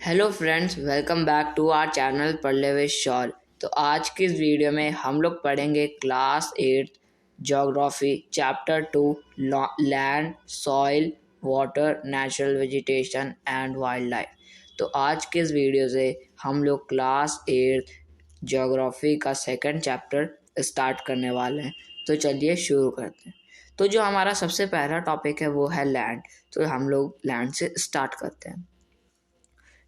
Hello friends, welcome back to our channel Padhle with Shaur. तो आज की इस वीडियो में हम लोग पढ़ेंगे class 8 geography chapter 2 land soil water natural vegetation and wild life. तो आज के इस वीडियो से हम लोग क्लास 8 ज्योग्राफी का सेकंड चैप्टर स्टार्ट करने वाले हैं। तो चलिए शुरू करते हैं। तो जो हमारा सबसे पहला टॉपिक है वो है लैंड। तो हम लोग लैंड से स्टार्ट करते हैं।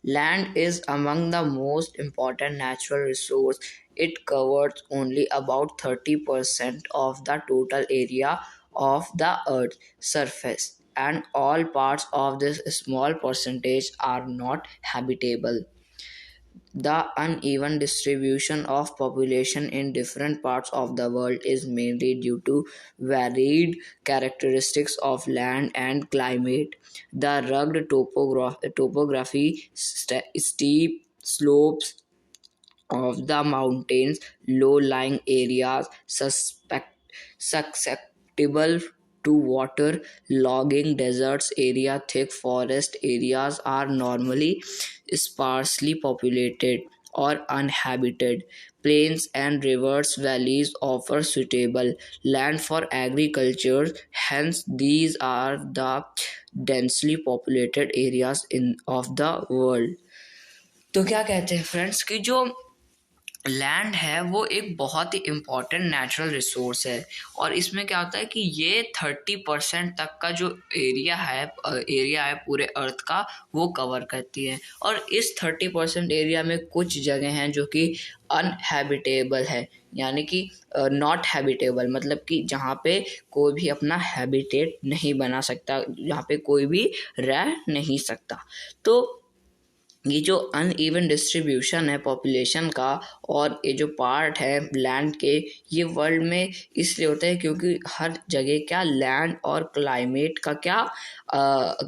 Land is among the most important natural resource. It covers only about 30% of the total area of the Earth's surface, and all parts of this small percentage are not habitable. The uneven distribution of population in different parts of the world is mainly due to varied characteristics of land and climate. The rugged topography, steep slopes of the mountains, low-lying areas susceptible to water, logging deserts area, thick forest areas are normally sparsely populated or uninhabited. Plains and rivers valleys offer suitable land for agriculture, hence these are the densely populated areas of the world. तो क्या कहते हैं friends कि जो land है वो एक बहुत ही इम्पॉर्टेंट नेचुरल रिसोर्स है और इसमें क्या होता है कि ये 30% तक का जो एरिया है पूरे अर्थ का वो कवर करती है। और इस 30% एरिया में कुछ जगह हैं जो कि अनहैबिटेबल है, यानी कि नॉट हैबिटेबल, मतलब कि जहाँ पे कोई भी अपना हैबिटेट नहीं बना सकता, जहाँ पे कोई भी रह नहीं सकता। तो ये जो अनइवन डिस्ट्रीब्यूशन है पॉपुलेशन का और ये जो पार्ट है लैंड के, ये वर्ल्ड में इसलिए होता है क्योंकि हर जगह क्या लैंड और क्लाइमेट का क्या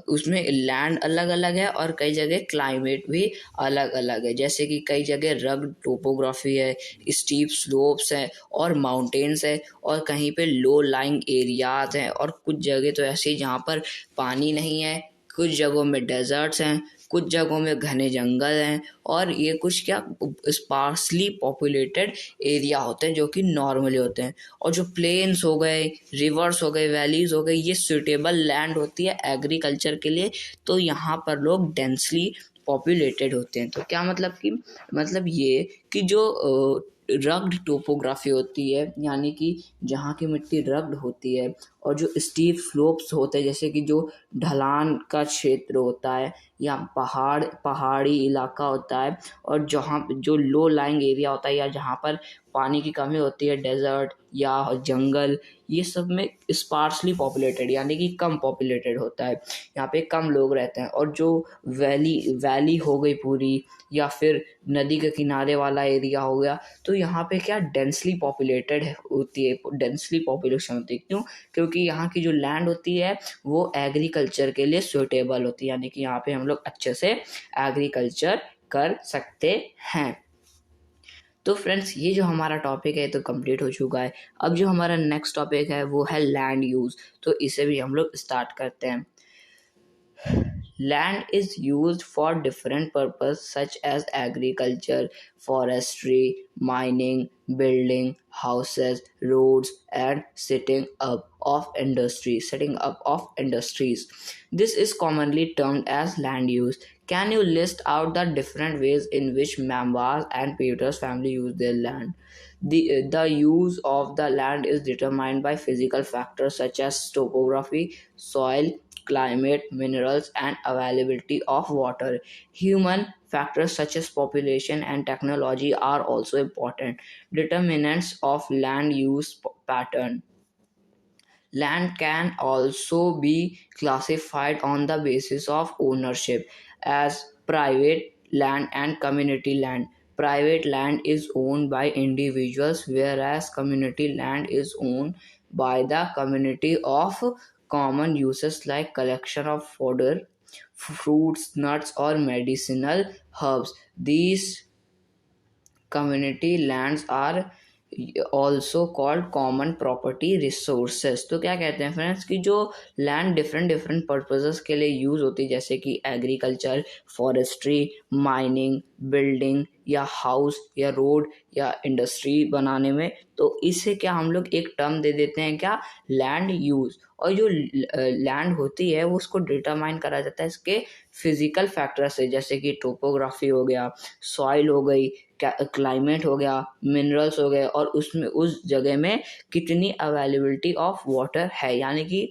उसमें लैंड अलग अलग है और कई जगह क्लाइमेट भी अलग अलग है। जैसे कि कई जगह रग्ड टोपोग्राफी है, स्टीप स्लोप्स है और माउंटेन्स है, और कहीं पे लो लाइंग एरियाज हैं, और कुछ जगह तो ऐसी जहाँ पर पानी नहीं है, कुछ जगहों में डेजर्ट्स हैं, कुछ जगहों में घने जंगल हैं, और ये कुछ क्या स्पार्सली पॉपुलेटेड एरिया होते हैं जो कि नॉर्मली होते हैं। और जो प्लेन्स हो गए, रिवर्स हो गए, वैलीज हो गए, ये सूटेबल लैंड होती है एग्रीकल्चर के लिए। तो यहाँ पर लोग डेंसली पॉपुलेटेड होते हैं। तो क्या मतलब ये कि जो रग्ड टोपोग्राफी होती है, यानी कि जहाँ की मिट्टी रग्ड होती है, और जो स्टीप स्लोप्स होते हैं, जैसे कि जो ढलान का क्षेत्र होता है या पहाड़ी इलाका होता है, और जहाँ जो लो लाइंग एरिया होता है या जहाँ पर पानी की कमी होती है, डेजर्ट या जंगल, ये सब में स्पार्सली पॉपुलेटेड यानी कि कम पॉपुलेटेड होता है, यहाँ पे कम लोग रहते हैं। और जो वैली हो गई पूरी, या फिर नदी के किनारे वाला एरिया हो गया, तो यहाँ पे क्या डेंसली पॉपुलेटेड होती है, डेंसली पॉपुलेशन होती है। क्यों? क्योंकि यहाँ की जो लैंड होती है वो एग्रीकल्चर के लिए सूटेबल होती है, यानी कि यहाँ पे हम लोग अच्छे से एग्रीकल्चर कर सकते हैं। तो फ्रेंड्स, ये जो हमारा टॉपिक है तो कंप्लीट हो चुका है। अब जो हमारा नेक्स्ट टॉपिक है वो है लैंड यूज़। तो इसे भी हम लोग स्टार्ट करते हैं। Land is used for different purposes such as agriculture, forestry, mining, building houses, roads, and setting up of industries. This is commonly termed as land use. Can you list out the different ways in which members and Peter's family use their land? The use of the land is determined by physical factors such as topography, soil, climate, minerals, and availability of water. Human factors such as population and technology are also important determinants of land use pattern. Land can also be classified on the basis of ownership as private land and community land. Private land is owned by individuals, whereas community land is owned by the community of common uses like collection of fodder, fruits, nuts, or medicinal herbs. These community lands are also called common property resources. तो क्या कहते हैं friends कि जो land different different purposes के लिए use होती है, जैसे कि एग्रीकल्चर, फॉरेस्ट्री, माइनिंग, बिल्डिंग या हाउस या रोड या इंडस्ट्री बनाने में, तो इसे क्या हम लोग एक टर्म दे देते हैं क्या, लैंड यूज़। और जो लैंड होती है वो उसको डिटरमाइन करा जाता है इसके फिजिकल फैक्टर से, जैसे कि टोपोग्राफी हो गया, सॉइल हो गई, क्लाइमेट हो गया, मिनरल्स हो गए, और उसमें उस जगह में कितनी अवेलेबिलिटी ऑफ वाटर है। यानी कि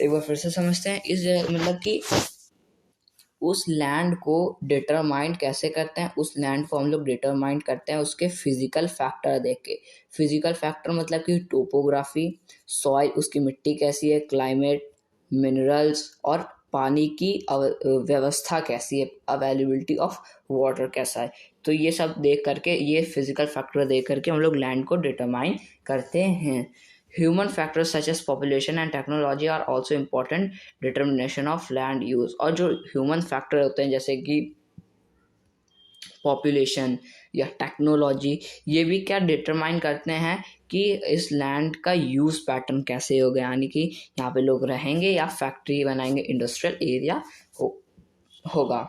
एक बार फिर से समझते हैं, इस मतलब कि उस लैंड को डिटरमाइन कैसे करते हैं, उस लैंड को हम लोग डिटरमाइन करते हैं उसके फिजिकल फैक्टर देख के। फिजिकल फैक्टर मतलब कि टोपोग्राफी, सॉइल उसकी मिट्टी कैसी है, क्लाइमेट, मिनरल्स और पानी की व्यवस्था कैसी है, अवेलेबिलिटी ऑफ वाटर कैसा है। तो ये सब देख करके, ये फिजिकल फैक्टर देख करके हम लोग लैंड को डिटरमाइन करते हैं। Human factors such as population and technology are also important determination of land use. और जो ह्यूमन फैक्टर होते हैं जैसे कि पॉपुलेशन या टेक्नोलॉजी, ये भी क्या डिटरमाइन करते हैं कि इस लैंड का यूज़ पैटर्न कैसे होगा, यानी कि यहाँ पे लोग रहेंगे या फैक्ट्री बनाएंगे, इंडस्ट्रियल एरिया होगा।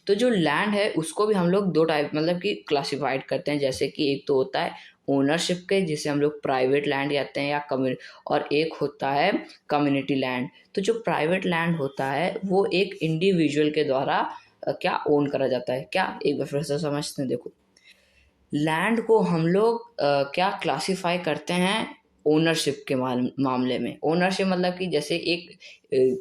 तो जो लैंड है उसको भी हम लोग दो टाइप मतलब कि क्लासिफाइड करते हैं, जैसे कि एक तो होता है ओनरशिप के, जिसे हम लोग प्राइवेट लैंड कहते हैं या कम्युनिटी, और एक होता है कम्युनिटी लैंड। तो जो प्राइवेट लैंड होता है वो एक इंडिविजुअल के द्वारा क्या ओन करा जाता है। क्या, एक बार फिर से समझते हैं, देखो लैंड को हम लोग क्या क्लासिफाई करते हैं ओनरशिप के मामले में। ओनरशिप मतलब कि जैसे एक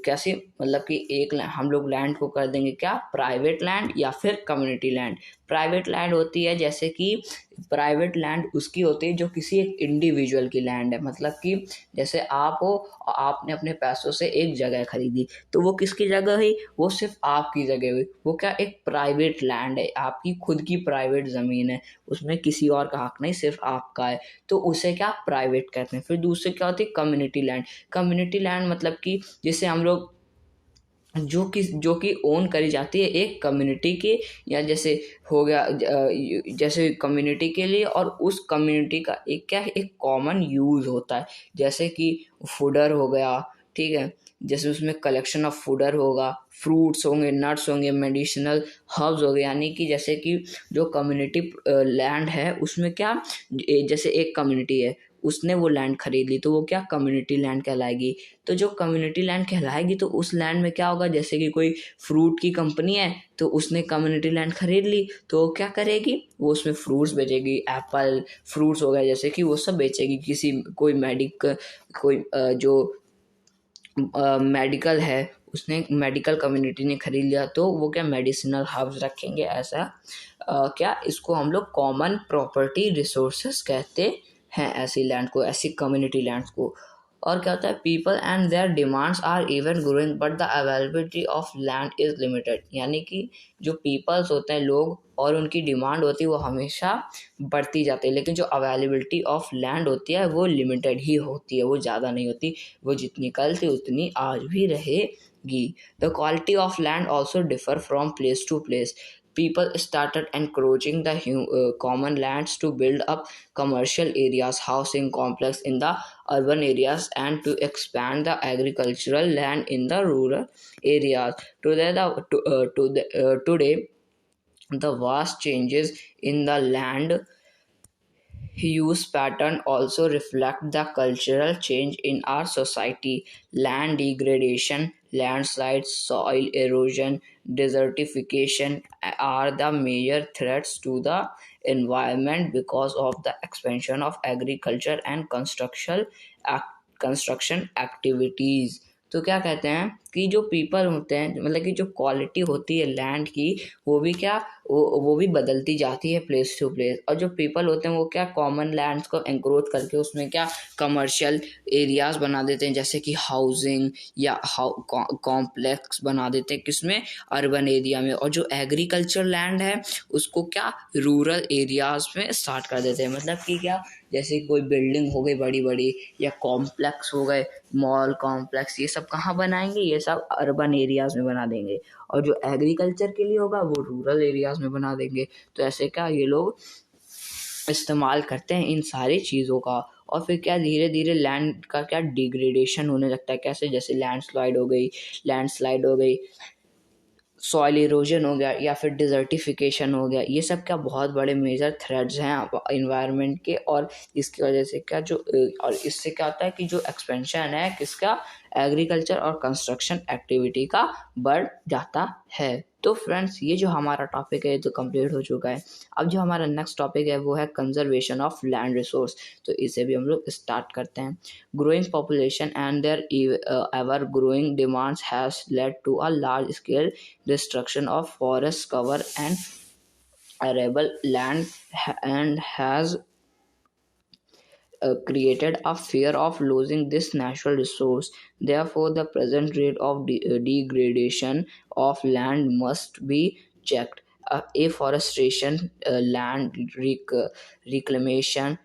कैसे मतलब कि एक हम लोग लैंड को कर देंगे क्या, प्राइवेट लैंड या फिर कम्युनिटी लैंड। प्राइवेट लैंड होती है, जैसे कि प्राइवेट लैंड उसकी होती है जो किसी एक इंडिविजुअल की लैंड है, मतलब कि जैसे आप हो और आपने अपने पैसों से एक जगह खरीदी, तो वो किसकी जगह हुई, वो सिर्फ आपकी जगह हुई, वो क्या एक प्राइवेट लैंड है, आपकी खुद की प्राइवेट ज़मीन है, उसमें किसी और का हक नहीं, सिर्फ आपका है, तो उसे क्या प्राइवेट कहते हैं। फिर दूसरे क्या होती है कम्युनिटी लैंड। कम्युनिटी लैंड मतलब कि जिसे हम लोग जो कि ओन करी जाती है एक कम्युनिटी की, या जैसे हो गया जैसे कम्युनिटी के लिए, और उस कम्युनिटी का एक क्या है, एक कॉमन यूज़ होता है, जैसे कि फूडर हो गया, ठीक है, जैसे उसमें कलेक्शन ऑफ फूडर होगा, फ्रूट्स होंगे, नट्स होंगे, मेडिसिनल हर्ब्स हो गए। यानी कि जैसे कि जो कम्युनिटी लैंड है उसमें क्या, जैसे एक कम्युनिटी है उसने वो लैंड खरीद ली, तो वो क्या कम्युनिटी लैंड कहलाएगी। तो जो कम्युनिटी लैंड कहलाएगी तो उस लैंड में क्या होगा, जैसे कि कोई फ्रूट की कंपनी है तो उसने कम्युनिटी लैंड खरीद ली, तो वो क्या करेगी, वो उसमें फ्रूट्स बेचेगी, एप्पल फ्रूट्स हो गया, जैसे कि वो सब बेचेगी। किसी कोई जो मेडिकल है, उसने मेडिकल कम्युनिटी ने खरीद लिया, तो वो क्या मेडिसिनल हर्ब्स रखेंगे, ऐसा क्या इसको हम लोग कॉमन प्रॉपर्टी रिसोर्सेस कहते हैं, ऐसी लैंड को, ऐसी कम्युनिटी लैंड्स को। और क्या होता है, people and their demands are even growing but the availability of land is limited. यानी कि जो पीपल्स होते हैं, लोग, और उनकी डिमांड होती है वो हमेशा बढ़ती जाती है, लेकिन जो अवेलेबिलिटी ऑफ लैंड होती है वो लिमिटेड ही होती है, वो ज़्यादा नहीं होती, वो जितनी कल थी उतनी आज भी रहेगी। The quality of land also differ from place to place. People started encroaching the common lands to build up commercial areas, housing complex in the urban areas, and to expand the agricultural land in the rural areas. Today, the vast changes in the land use pattern also reflect the cultural change in our society. Land degradation, landslides, soil erosion, desertification are the major threats to the environment because of the expansion of agriculture and construction activities. तो क्या कहते हैं कि जो people होते हैं, मतलब कि जो क्वालिटी होती है लैंड की, वो भी क्या, वो भी बदलती जाती है प्लेस टू प्लेस। और जो पीपल होते हैं वो क्या कॉमन लैंड्स को एंक्रोच करके उसमें क्या कमर्शियल एरियाज बना देते हैं, जैसे कि हाउसिंग या कॉम्प्लेक्स बना देते हैं, किसमें, अर्बन एरिया में। और जो एग्रीकल्चर लैंड है उसको क्या रूरल एरियाज में स्टार्ट कर देते हैं, मतलब कि क्या, जैसे कोई बिल्डिंग हो गई बड़ी बड़ी, या कॉम्प्लेक्स हो गए, मॉल कॉम्प्लेक्स, ये सब कहाँ बनाएंगे, ये सब अर्बन एरियाज में बना देंगे। और जो एग्रीकल्चर के लिए होगा वो रूरल एरियाज में बना देंगे। तो ऐसे क्या ये लोग इस्तेमाल करते हैं इन सारी चीज़ों का। और फिर क्या धीरे धीरे लैंड का क्या डिग्रेडेशन होने लगता है। कैसे? जैसे लैंडस्लाइड हो गई, सॉइल इरोजन हो गया, या फिर डिजर्टिफिकेशन हो गया। ये सब क्या बहुत बड़े मेजर थ्रेड्स हैं इन्वायरमेंट के। और इसकी वजह से क्या जो और इससे क्या होता है कि जो एक्सपेंशन है किसका, एग्रीकल्चर और कंस्ट्रक्शन एक्टिविटी का बढ़ जाता है। तो फ्रेंड्स, ये जो हमारा टॉपिक है तो कंप्लीट हो चुका है। अब जो हमारा नेक्स्ट टॉपिक है वो है कंजर्वेशन ऑफ लैंड रिसोर्स। तो इसे भी हम लोग स्टार्ट करते हैं। Growing population and their ever-growing demands has led to a large-scale destruction of forest cover and arable land, and has created a fear of losing this natural resource. Therefore, the present rate of degradation of land must be checked. Afforestation, land reclamation,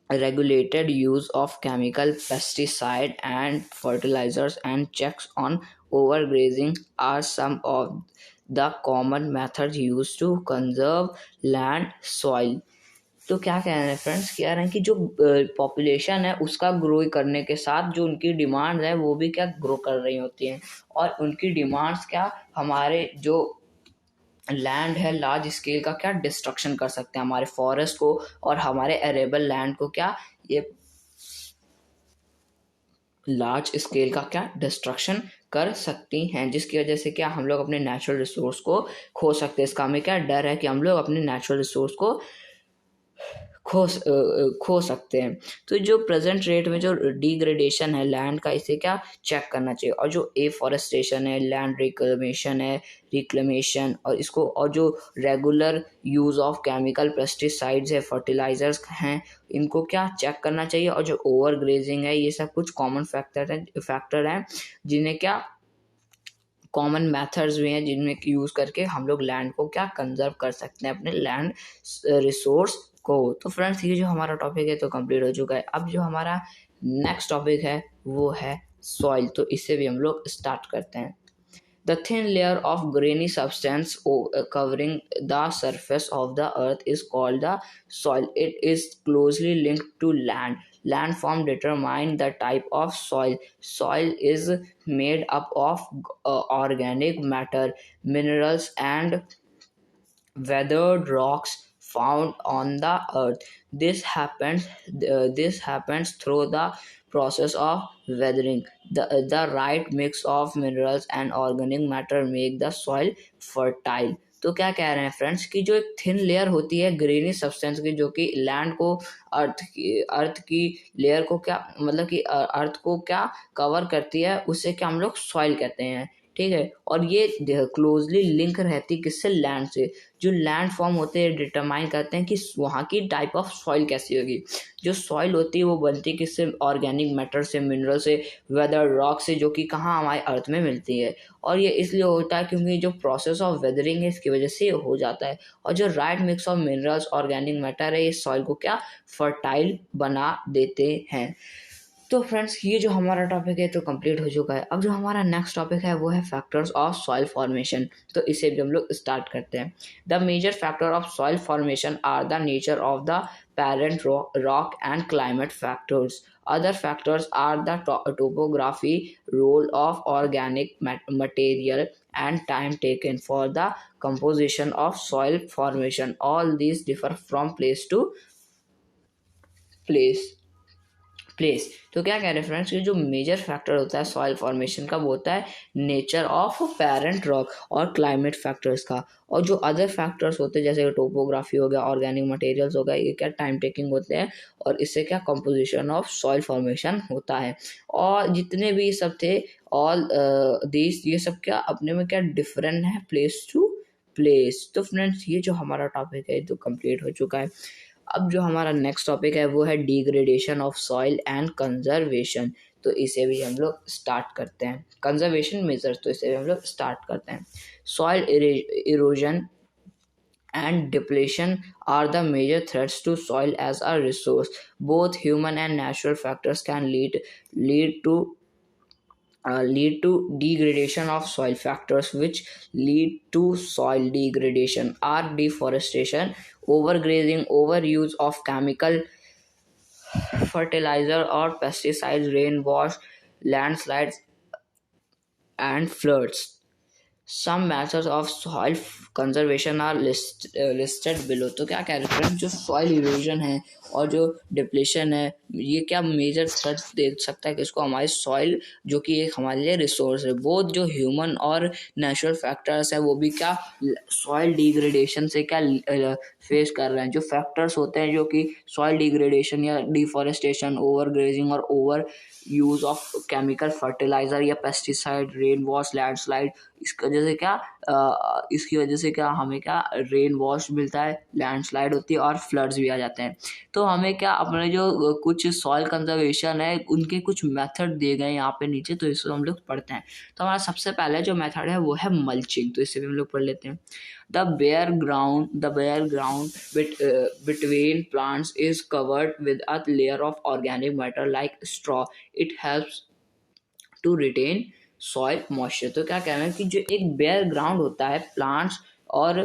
regulated use of chemical pesticide and fertilizers, and checks on overgrazing are some of the common methods used to conserve land soil. तो क्या कह रहे हैं friends, कह रहे हैं कि जो पॉपुलेशन है उसका ग्रो करने के साथ जो उनकी डिमांड है वो भी क्या ग्रो कर रही होती हैं। और उनकी डिमांड्स क्या हमारे जो लैंड है लार्ज स्केल का क्या डिस्ट्रक्शन कर सकते हैं, हमारे फॉरेस्ट को और हमारे एरेबल लैंड को क्या ये लार्ज स्केल का क्या डिस्ट्रक्शन कर सकती हैं, जिसकी वजह से क्या हम लोग अपने नेचुरल रिसोर्स को खो सकते हैं। इसका हमें क्या डर है कि हम लोग अपने नेचुरल रिसोर्स को खो सकते हैं। तो जो प्रेजेंट रेट में जो डिग्रेडेशन है लैंड का, इसे क्या चेक करना चाहिए। और जो एफॉरेस्टेशन है, लैंड रिक्लेमेशन और इसको, और जो regular use of chemical pesticides है, फर्टिलाइजर्स हैं, इनको क्या चेक करना चाहिए। और जो ओवर ग्रेजिंग है, ये सब कुछ कॉमन फैक्टर हैं जिन्हें क्या कॉमन मेथड्स भी हैं जिनमें यूज़ करके हम लोग लैंड को क्या कंजर्व कर सकते हैं, अपने लैंड रिसोर्स को। तो फ्रेंड्स, ये जो हमारा टॉपिक है तो कंप्लीट हो चुका है। अब जो हमारा नेक्स्ट टॉपिक है वो है सॉइल। तो इससे भी हम लोग स्टार्ट करते हैं। The thin layer of grainy substance covering the surface of the earth is called the soil. It is closely linked to land. Landform determine the type of soil. Soil is made up of organic matter, minerals, and weathered rocks found on the earth. This happens through the process of weathering. The right mix of minerals and organic matter make the soil fertile. तो क्या कह रहे हैं friends कि जो एक thin layer होती है ग्रेनी सब्सटेंस की, जो कि लैंड को अर्थ की लेयर को क्या मतलब कि अर्थ को क्या कवर करती है, उसे क्या हम लोग सॉइल कहते हैं। ठीक है। और ये क्लोजली लिंक रहती है किससे, लैंड से। जो लैंड फॉर्म होते हैं डिटरमाइन करते हैं कि वहाँ की टाइप ऑफ सॉइल कैसी होगी। जो सॉइल होती है वो बनती है किससे, ऑर्गेनिक मैटर से, मिनरल से, वेदर रॉक से, जो कि कहाँ हमारे अर्थ में मिलती है। और ये इसलिए होता है क्योंकि जो प्रोसेस ऑफ वेदरिंग है इसकी वजह से ये हो जाता है। और जो right mix of minerals, organic matter है, ये सॉइल को क्या फर्टाइल बना देते हैं। तो फ्रेंड्स, ये जो हमारा टॉपिक है तो कंप्लीट हो चुका है। अब जो हमारा नेक्स्ट टॉपिक है वो है फैक्टर्स ऑफ सॉइल फॉर्मेशन। तो इसे भी हम लोग स्टार्ट करते हैं। The major factor of soil formation are the nature of the parent rock and climate factors. Other factors are the topography, role of organic material, and time taken for the composition of soil formation. All these differ from place to place. तो क्या कह रहे हैं friends कि जो major factor होता है soil formation का वो होता है नेचर ऑफ पेरेंट रॉक और क्लाइमेट फैक्टर्स का। और जो अदर फैक्टर्स होते हैं जैसे टोपोग्राफी हो गया, ऑर्गेनिक मटेरियल्स हो गया, ये क्या टाइम टेकिंग होते हैं और इससे क्या कंपोजिशन ऑफ सॉइल फॉर्मेशन होता है। और जितने भी सब थे ऑल दिस, ये सब क्या अपने में क्या डिफरेंट है प्लेस टू प्लेस। तो फ्रेंड्स, ये जो हमारा टॉपिक है तो कंप्लीट हो चुका है। अब जो हमारा नेक्स्ट टॉपिक है वो है degradation of soil and conservation. तो इसे भी हम लोग स्टार्ट करते हैं। कंजर्वेशन मेजर्स, तो इसे भी हम लोग स्टार्ट करते हैं। Soil erosion and depletion are the major threats to soil as a resource. Both human and natural factors can lead to lead to degradation of soil. Factors which lead to soil degradation are deforestation, overgrazing, overuse of chemical fertilizer or pesticides, rainwash, landslides, and floods. Some methods of soil conservation are listed below. तो क्या कह रहे हैं, जो soil erosion है और जो depletion है, ये क्या मेजर थ्रेट देख सकता है कि इसको हमारी सॉइल, जो कि एक हमारे लिए रिसोर्स है, वो जो ह्यूमन और नेचुरल फैक्टर्स है वो भी क्या सॉइल डिग्रेडेशन से क्या फेस कर रहे हैं. जो फैक्टर्स होते हैं जो कि सॉइल डिग्रेडेशन या डिफॉरेस्टेशन, ओवर ग्रेजिंग और overuse of chemical fertilizer या पेस्टिसाइड, रेन वॉश, लैंडस्लाइड, इसकी वजह से क्या इसकी वजह से क्या हमें क्या रेन वॉश मिलता है, लैंडस्लाइड होती है और फ्लड्स भी आ जाते हैं. तो हमें क्या अपने जो कुछ सॉइल कंजर्वेशन है उनके कुछ मेथड दिए गए यहाँ पे नीचे, तो इसको हम लोग पढ़ते हैं. तो हमारा सबसे पहले जो मेथड है वो है मल्चिंग. तो इसे भी हम लोग पढ़ लेते हैं. The bare ground between plants is covered with a layer of organic matter like straw. It helps to retain soil moisture. तो क्या कहना है कि जो एक बेयर ग्राउंड होता है प्लांट्स और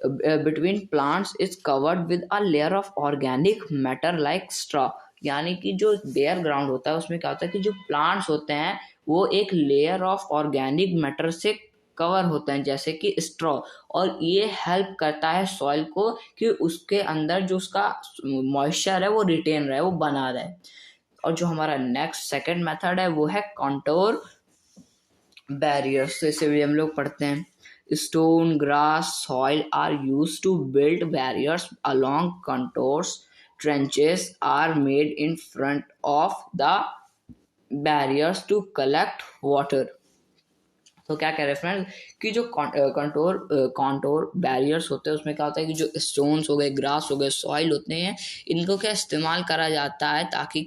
between plants is covered with a layer of organic matter like straw. यानी कि जो बेयर ग्राउंड होता है उसमें क्या होता है कि जो प्लांट्स होते हैं वो एक लेयर ऑफ ऑर्गेनिक मैटर से कवर होते हैं जैसे कि स्ट्रॉ. और ये हेल्प करता है सॉइल को कि उसके अंदर जो उसका मॉइस्चर है वो रिटेन रहे, वो बना रहे. और जो हमारा नेक्स्ट सेकंड मेथड है वो है कंटोर बैरियर्स. तो इसे भी हम लोग पढ़ते हैं. Stone, grass, soil are used to build barriers along contours. Trenches are made in front of the barriers to collect water. तो क्या कह रहे हैं फ्रेंड्स कि जो कॉन्टोर बैरियर्स होते हैं उसमें क्या होता है कि जो स्टोन्स हो गए, ग्रास हो गए, सॉइल होते हैं, इनको क्या इस्तेमाल करा जाता है ताकि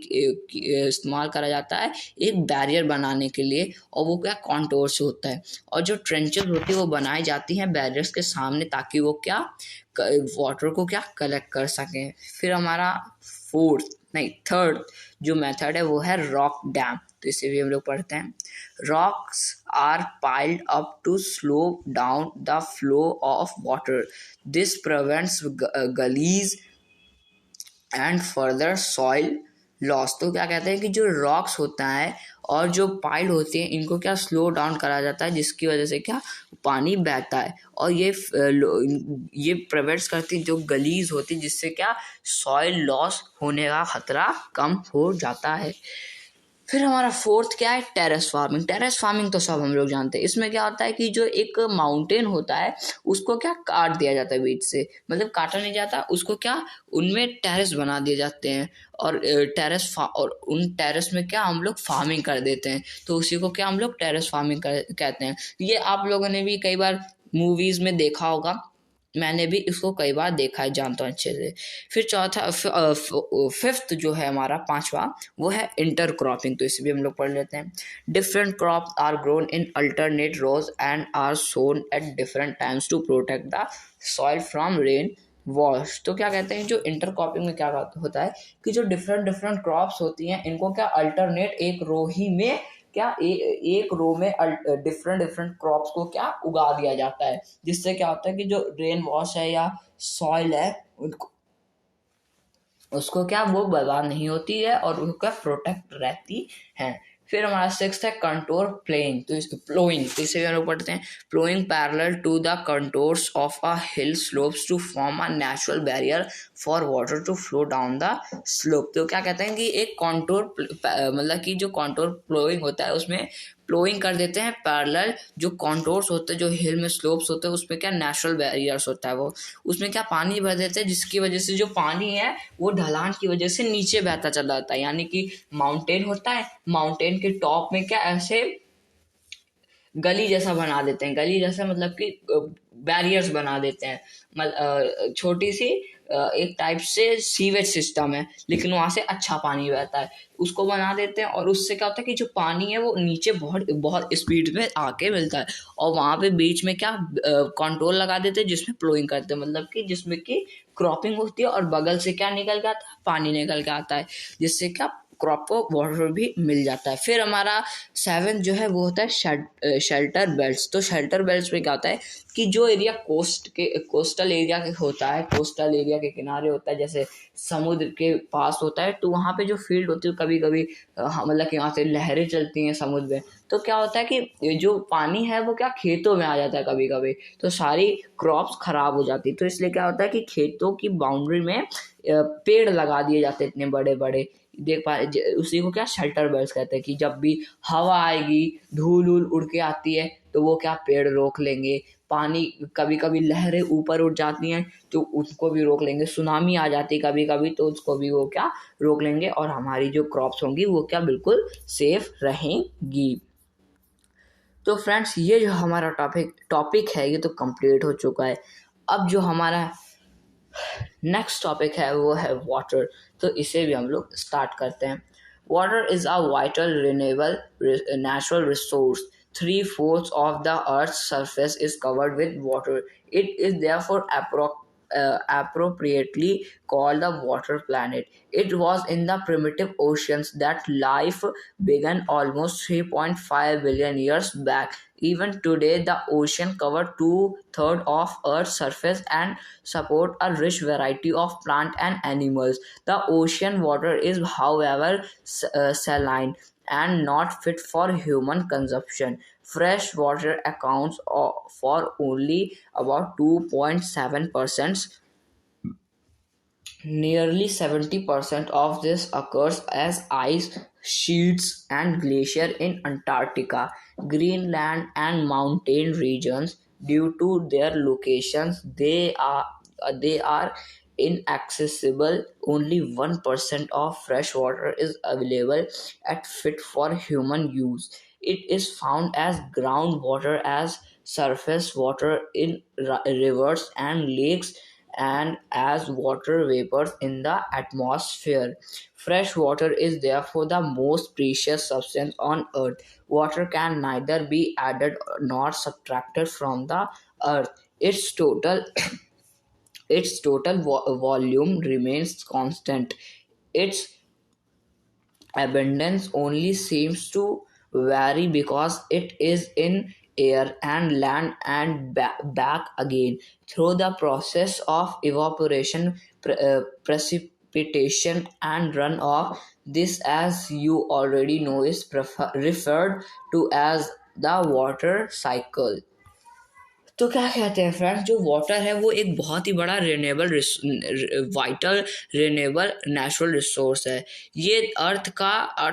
इस्तेमाल करा जाता है एक बैरियर बनाने के लिए, और वो क्या कॉन्टोर से होता है. और जो ट्रेंचेस होती है वो बनाई जाती हैं बैरियर्स के सामने ताकि वो क्या वाटर को क्या कलेक्ट कर सकें. फिर हमारा थर्ड जो मेथड है वो है रॉक डैम. तो इसे भी हम लोग पढ़ते हैं. Rocks are piled up to slow down the flow of water. This prevents gullies and further soil loss. तो क्या कहते हैं कि जो रॉक्स होता है और जो पाइल होती है इनको क्या स्लो डाउन करा जाता है जिसकी वजह से क्या पानी बहता है, और ये प्रिवेंट्स करती जो गलीज होती है जिससे क्या सॉइल लॉस होने का खतरा कम हो जाता है. फिर हमारा फोर्थ क्या है, टेरेस फार्मिंग. टेरेस फार्मिंग तो सब हम लोग जानते हैं. इसमें क्या होता है कि जो एक माउंटेन होता है उसको क्या काट दिया जाता है बीच से, मतलब काटा नहीं जाता उसको, क्या उनमें टेरेस बना दिए जाते हैं और और उन टेरेस में क्या हम लोग फार्मिंग कर देते हैं. तो उसी को क्या हम लोग टेरेस फार्मिंग कहते हैं. ये आप लोगों ने भी कई बार मूवीज में देखा होगा, मैंने भी इसको कई बार देखा है, जानता हूँ अच्छे से. फिर फिफ्थ जो है हमारा पांचवा वो है इंटर क्रॉपिंग. तो इसे भी हम लोग पढ़ लेते हैं. Different crops are grown in alternate rows and are sown at different times to protect the soil from rain wash. तो क्या कहते हैं जो इंटर क्रॉपिंग में क्या होता है कि जो डिफरेंट क्रॉप्स होती हैं इनको क्या अल्टरनेट एक रो ही में क्या एक रो में डिफरेंट क्रॉप्स को क्या उगा दिया जाता है, जिससे क्या होता है कि जो रेन वॉश है या सॉइल है उनको उसको क्या वो बर्बाद नहीं होती है और उनका प्रोटेक्ट रहती है. फिर हमारा सिक्स्थ है कंटोर प्लेइंग. तो प्लोइंग, तो इसे भी हम लोग पढ़ते हैं. Ploughing parallel to the contours of a hill slopes to form a natural barrier for water to flow down the slope. तो क्या कहते हैं कि एक कंटोर मतलब कि जो कंटोर प्लोइंग होता है उसमें प्लोइंग कर देते हैं पैरेलल जो कॉन्टोर्स होते हैं, जो हिल में स्लोप्स होते हैं उसमें क्या नेचुरल बैरियर्स होता है, वो उसमें क्या पानी भर देते हैं जिसकी वजह से जो पानी है वो ढलान की वजह से नीचे बहता चला जाता है. यानी कि माउंटेन होता है, माउंटेन के टॉप में क्या ऐसे गली जैसा बना देते हैं, गली जैसा मतलब कि बैरियर्स बना देते हैं, छोटी सी एक टाइप से सीवेज सिस्टम है लेकिन वहां से अच्छा पानी बहता है, उसको बना देते हैं. और उससे क्या होता है कि जो पानी है वो नीचे बहुत बहुत स्पीड में आके मिलता है, और वहां पे बीच में क्या कंट्रोल लगा देते हैं जिसमें प्लोइंग करते हैं, मतलब कि जिसमें कि क्रॉपिंग होती है और बगल से क्या निकल के आता है, पानी निकल के आता है, जिससे क्या क्रॉप को वाटर भी मिल जाता है। फिर हमारा 7 जो है वो होता है शेल्टर बेल्ट्स। तो शेल्टर बेल्ट्स में क्या होता है कि जो एरिया कोस्टल एरिया के होता है, कोस्टल एरिया के किनारे होता है, जैसे समुद्र के पास होता है, तो वहाँ पे जो फील्ड होती है कभी कभी मतलब कि वहाँ से लहरें चलती हैं समुद्र में, तो क्या होता है कि जो पानी है वो क्या खेतों में आ जाता है कभी कभी, तो सारी क्रॉप्स खराब हो जाती है। तो इसलिए क्या होता है कि खेतों की बाउंड्री में पेड़ लगा दिए जाते हैं इतने बड़े बड़े, देख पा उसी को क्या शेल्टर बेल्ट्स कहते हैं, कि जब भी हवा आएगी, धूल उड़ के आती है, तो वो क्या पेड़ रोक लेंगे। पानी कभी कभी लहरें ऊपर उठ जाती हैं तो उसको भी रोक लेंगे। सुनामी आ जाती है कभी कभी तो उसको भी वो क्या रोक लेंगे, और हमारी जो क्रॉप्स होंगी वो क्या बिल्कुल सेफ रहेंगी। तो फ्रेंड्स, ये जो हमारा टॉपिक है ये तो कंप्लीट हो चुका है। अब जो हमारा नेक्स्ट टॉपिक है वो है वाटर। तो इसे भी हम लोग स्टार्ट करते हैं। Water is a vital renewable natural resource. 3/4 of the Earth's surface is covered with water. It is therefore appropriately called the water planet. It was in the primitive oceans that life began almost 3.5 billion years back. Even today, the ocean covers 2/3 of Earth's surface and support a rich variety of plant and animals. The ocean water is, however, saline and not fit for human consumption. Fresh water accounts for only about 2.7%. Nearly 70% of this occurs as ice sheets and glacier in Antarctica, Greenland, and mountain regions. Due to their locations, they are inaccessible. Only 1% of fresh water is available at fit for human use. It is found as groundwater, as surface water in rivers and lakes, and as water vapors in the atmosphere. Fresh water is therefore the most precious substance on earth. Water can neither be added nor subtracted from the earth. Its total volume remains constant. Its abundance only seems to vary because it is in air and land and back again through the process of evaporation, precipitation, and runoff. This, as you already know, is referred to as the water cycle. तो क्या कहते हैं friends, जो water है वो एक बहुत ही बड़ा वाइटल रिन्यूएबल नेचुरल रिसोर्स है। ये अर्थ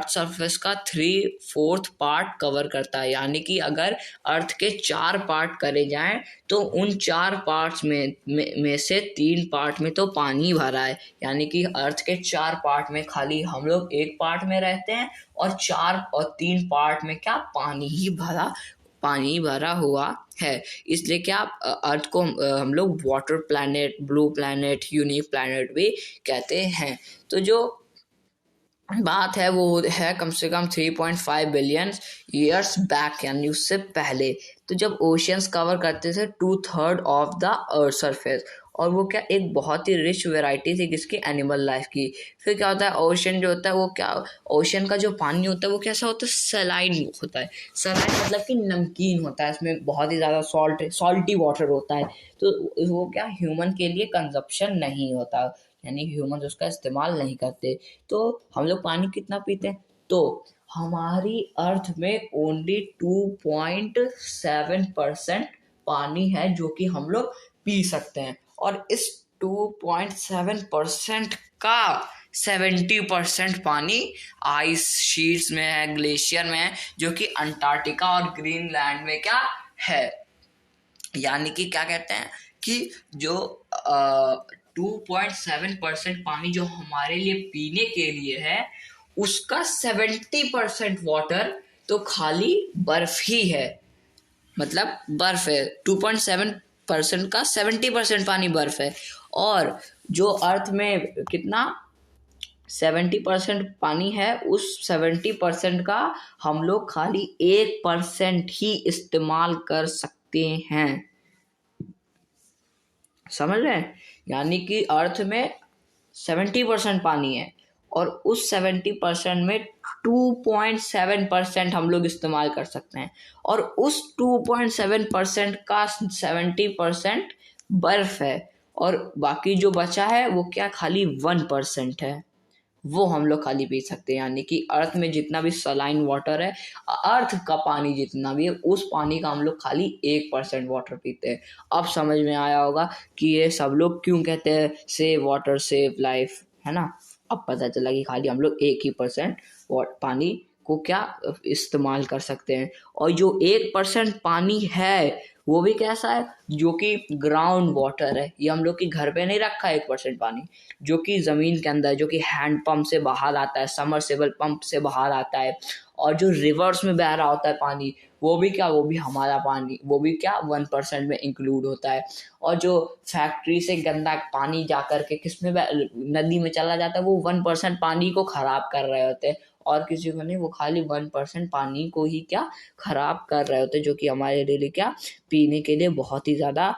सरफेस का 3/4 पार्ट कवर करता है। यानी कि अगर अर्थ के 4 पार्ट करे जाएं तो उन 4 पार्ट्स में से 3 पार्ट में तो पानी भरा है। यानी कि अर्थ के 4 पार्ट में खाली हम लोग एक पार्ट में रहते हैं, और 3 पार्ट में क्या पानी भरा हुआ है। इसलिए क्या अर्थ को हम लोग water planet, blue planet, unique planet भी कहते हैं। तो जो बात है वो है कम से कम 3.5 बिलियन ईयर्स बैक, यानी उससे पहले। तो जब ओशियंस कवर करते थे 2/3 ऑफ द अर्थ सरफेस, और वो क्या एक बहुत ही रिच वैरायटी थी किसकी, एनिमल लाइफ की। फिर क्या होता है, ओशन जो होता है वो क्या, ओशन का जो पानी होता है वो कैसा होता है, सलाइन होता है। सलाइन मतलब कि नमकीन होता है, इसमें बहुत ही ज़्यादा सॉल्टी वाटर होता है। तो वो क्या ह्यूमन के लिए कंजप्शन नहीं होता, यानी ह्यूमन उसका इस्तेमाल नहीं करते। तो हम लोग पानी कितना पीते हैं, तो हमारी अर्थ में ओनली 2.7% पानी है जो कि हम लोग पी सकते हैं। और इस 2.7% का 70% पानी आइस शीट्स में है, ग्लेशियर में है, जो कि अंटार्कटिका और ग्रीनलैंड में क्या है। यानी कि क्या कहते हैं कि जो 2.7% पानी जो हमारे लिए पीने के लिए है, उसका 70% वाटर तो खाली बर्फ ही है। मतलब बर्फ है, 2.7% का 70% पानी बर्फ है। और जो अर्थ में कितना 70% पानी है, उस 70% का हम लोग खाली 1% ही इस्तेमाल कर सकते हैं। समझ रहे हैं, यानी कि अर्थ में 70% पानी है और उस 70% में 2.7% हम लोग इस्तेमाल कर सकते हैं, और उस 2.7% का 70% बर्फ है, और बाकी जो बचा है वो क्या खाली 1% है, वो हम लोग खाली पी सकते हैं। यानी कि अर्थ में जितना भी सलाइन वाटर है, अर्थ का पानी जितना भी है, उस पानी का हम लोग खाली 1% वाटर पीते हैं। अब समझ में आया होगा कि ये सब लोग क्यों कहते हैं सेव वाटर सेव लाइफ, है ना। अब पता चला कि खाली हम लोग 1% पानी को क्या इस्तेमाल कर सकते हैं, और जो 1% पानी है वो भी कैसा है, जो कि ग्राउंड वाटर है। ये हम लोग के घर पे नहीं रखा है 1% पानी, जो कि ज़मीन के अंदर, जो कि हैंड पंप से बाहर आता है, समरसेबल पंप से बाहर आता है, और जो रिवर्स में बह रहा होता है पानी, वो भी क्या, वो भी हमारा पानी, वो भी क्या 1% में इंक्लूड होता है। और जो फैक्ट्री से गंदा पानी जा कर के किस में नदी में चला जाता है, वो 1% पानी को ख़राब कर रहे होते हैं, और किसी को नहीं, वो खाली 1% पानी को ही क्या ख़राब कर रहे होते हैं, जो कि हमारे लिए क्या पीने के लिए बहुत ही ज़्यादा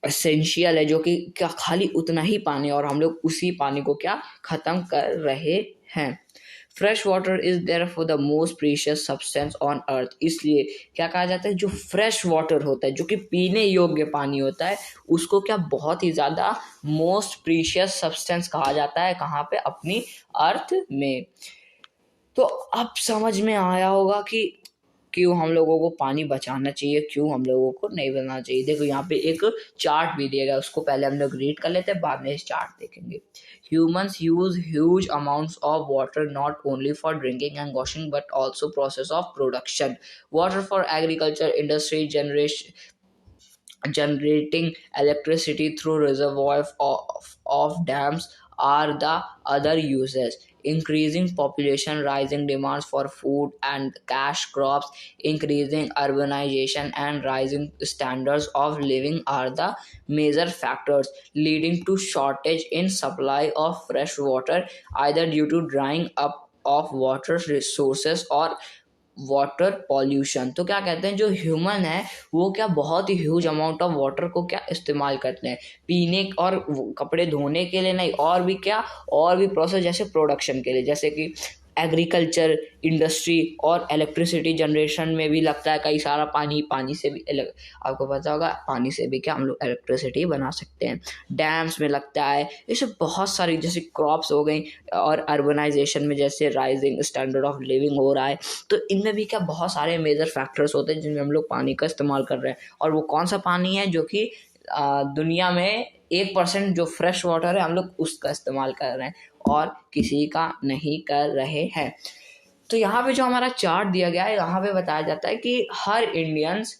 एसेंशियल है, जो कि क्या खाली उतना ही पानी, और हम लोग उसी पानी को क्या ख़त्म कर रहे हैं। Fresh water is therefore the most precious substance on earth. इसलिए क्या कहा जाता है, जो फ्रेश वाटर होता है, जो कि पीने योग्य पानी होता है, उसको क्या बहुत ही ज़्यादा मोस्ट प्रीशियस सब्सटेंस कहा जाता है। कहाँ पे, अपनी अर्थ में। तो अब समझ में आया होगा कि क्यों हम लोगों को पानी बचाना चाहिए, क्यों हम लोगों को नहीं बनाना चाहिए। देखो यहाँ पे एक चार्ट भी दिया गया, उसको पहले हम लोग रीड कर लेते हैं, बाद में इस चार्ट देखेंगे। Humans use huge amounts of water not only for drinking and washing but also process of production. Water for agriculture, industry, generating electricity through reservoirs of dams are the other uses. Increasing population, rising demands for food and cash crops, increasing urbanization, and rising standards of living are the major factors leading to shortage in supply of fresh water, either due to drying up of water resources or water pollution. तो क्या कहते हैं, जो human है वो क्या बहुत ही huge amount of water को क्या इस्तेमाल करते हैं पीने और कपड़े धोने के लिए नहीं, और भी क्या, और भी प्रोसेस जैसे प्रोडक्शन के लिए, जैसे कि एग्रीकल्चर, इंडस्ट्री और इलेक्ट्रिसिटी जनरेशन में भी लगता है कई सारा पानी। पानी से भी आपको पता होगा, पानी से भी क्या हम लोग इलेक्ट्रिसिटी बना सकते हैं। डैम्स में लगता है, ऐसे बहुत सारी, जैसे क्रॉप्स हो गई, और अर्बनाइजेशन में जैसे राइजिंग स्टैंडर्ड ऑफ लिविंग हो रहा है, तो इनमें भी क्या बहुत सारे मेजर फैक्टर्स होते हैं जिनमें हम लोग पानी का इस्तेमाल कर रहे हैं। और वो कौन सा पानी है, जो कि दुनिया में 1% जो फ्रेश वाटर है हम लोग उसका इस्तेमाल कर रहे हैं, और किसी का नहीं कर रहे हैं। तो यहाँ पे जो हमारा चार्ट दिया गया है, यहाँ पे बताया जाता है कि हर इंडियंस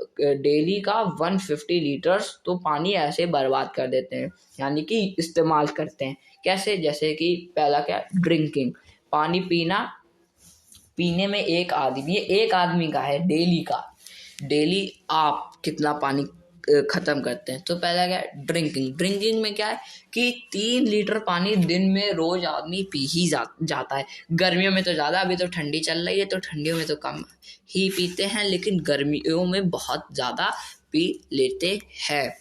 डेली का 150 लीटर्स तो पानी ऐसे बर्बाद कर देते हैं, यानी कि इस्तेमाल करते हैं। कैसे, जैसे कि पहला क्या, ड्रिंकिंग, पानी पीना। पीने में एक आदमी का है डेली का, डेली आप कितना पानी ख़त्म करते हैं। तो पहला क्या है, ड्रिंकिंग में क्या है कि 3 लीटर पानी दिन में रोज़ आदमी पी ही जाता है। गर्मियों में तो ज़्यादा, अभी तो ठंडी चल रही है तो ठंडियों में तो कम ही पीते हैं, लेकिन गर्मियों में बहुत ज़्यादा पी लेते हैं।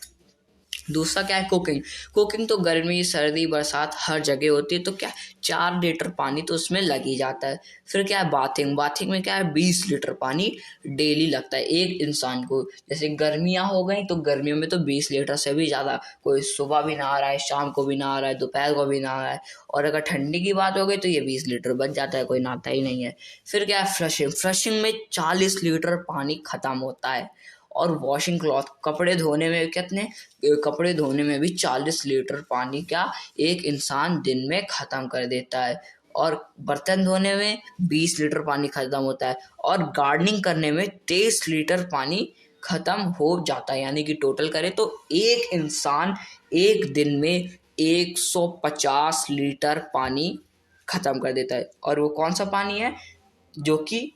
दूसरा क्या है, कुकिंग तो गर्मी सर्दी बरसात हर जगह होती है, तो क्या 4 लीटर पानी तो उसमें लग ही जाता है। फिर क्या है, बाथिंग में क्या है 20 लीटर पानी डेली लगता है एक इंसान को। जैसे गर्मियाँ हो गई तो गर्मियों में तो 20 लीटर से भी ज़्यादा, कोई सुबह भी नहा रहा है, शाम को भी नहा रहा है, दोपहर को भी नहा रहा है। और अगर ठंडी की बात हो गई तो ये 20 लीटर बच जाता है, कोई नहाता ही नहीं है। फिर क्या है, फ्लशिंग में 40 लीटर पानी ख़त्म होता है। और वॉशिंग क्लॉथ, कपड़े धोने में भी 40 लीटर पानी क्या एक इंसान दिन में ख़त्म कर देता है। और बर्तन धोने में 20 लीटर पानी ख़त्म होता है, और गार्डनिंग करने में 23 लीटर पानी ख़त्म हो जाता है। यानी कि टोटल करें तो एक इंसान एक दिन में 150 लीटर पानी ख़त्म कर देता है। और वो कौन सा पानी है, जो कि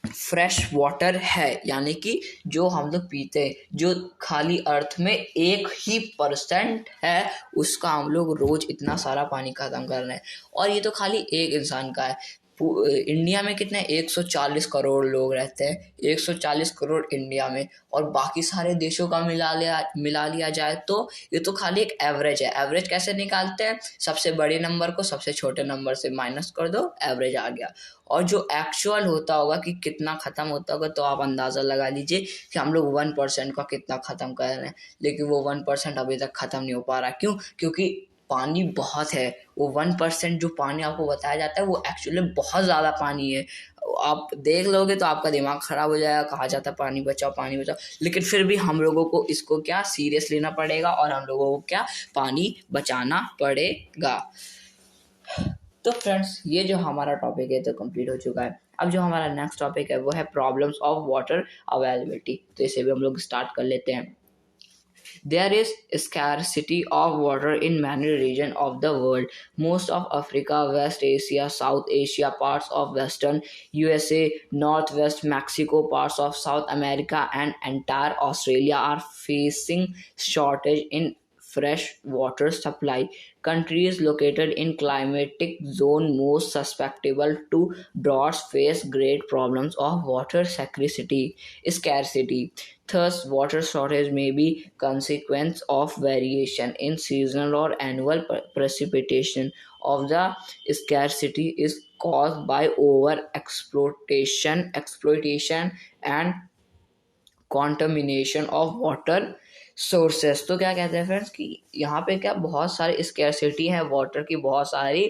फ्रेश वाटर है, यानी कि जो हम लोग पीते हैं, जो खाली अर्थ में 1% है, उसका हम लोग रोज इतना सारा पानी खत्म कर रहे हैं। और ये तो खाली एक इंसान का है। इंडिया में कितने 140 करोड़ लोग रहते हैं, 140 करोड़ इंडिया में, और बाकी सारे देशों का मिला लिया जाए तो ये तो खाली एक एवरेज है। एवरेज कैसे निकालते हैं? सबसे बड़े नंबर को सबसे छोटे नंबर से माइनस कर दो, एवरेज आ गया। और जो एक्चुअल होता होगा कि कितना ख़त्म होता होगा, तो आप अंदाज़ा लगा लीजिए कि हम लोग 1% का कितना ख़त्म कर रहे हैं। लेकिन वो 1% अभी तक ख़त्म नहीं हो पा रहा। क्यों? क्योंकि पानी बहुत है। वो 1% जो पानी आपको बताया जाता है वो एक्चुअली बहुत ज़्यादा पानी है। आप देख लोगे तो आपका दिमाग ख़राब हो जाएगा। कहा जाता है पानी बचाओ पानी बचाओ, लेकिन फिर भी हम लोगों को इसको क्या सीरियस लेना पड़ेगा और हम लोगों को क्या पानी बचाना पड़ेगा। तो फ्रेंड्स, ये जो हमारा टॉपिक है तो कंप्लीट हो चुका है। अब जो हमारा नेक्स्ट टॉपिक है वो है प्रॉब्लम्स ऑफ वाटर अवेलेबिलिटी। तो इसे भी हम लोग स्टार्ट कर लेते हैं। There is scarcity of water in many regions of the world. Most of Africa, West Asia, South Asia, parts of Western USA, Northwest Mexico, parts of South America, and entire Australia are facing shortage in fresh water supply. Countries located in climatic zone most susceptible to droughts face great problems of water scarcity. Thus, water shortage may be consequence of variation in seasonal or annual precipitation. Of the scarcity is caused by over exploitation and contamination of water sources। तो क्या कहते हैं friends कि यहाँ पे क्या बहुत सारी स्कैरसिटी है वाटर की, बहुत सारी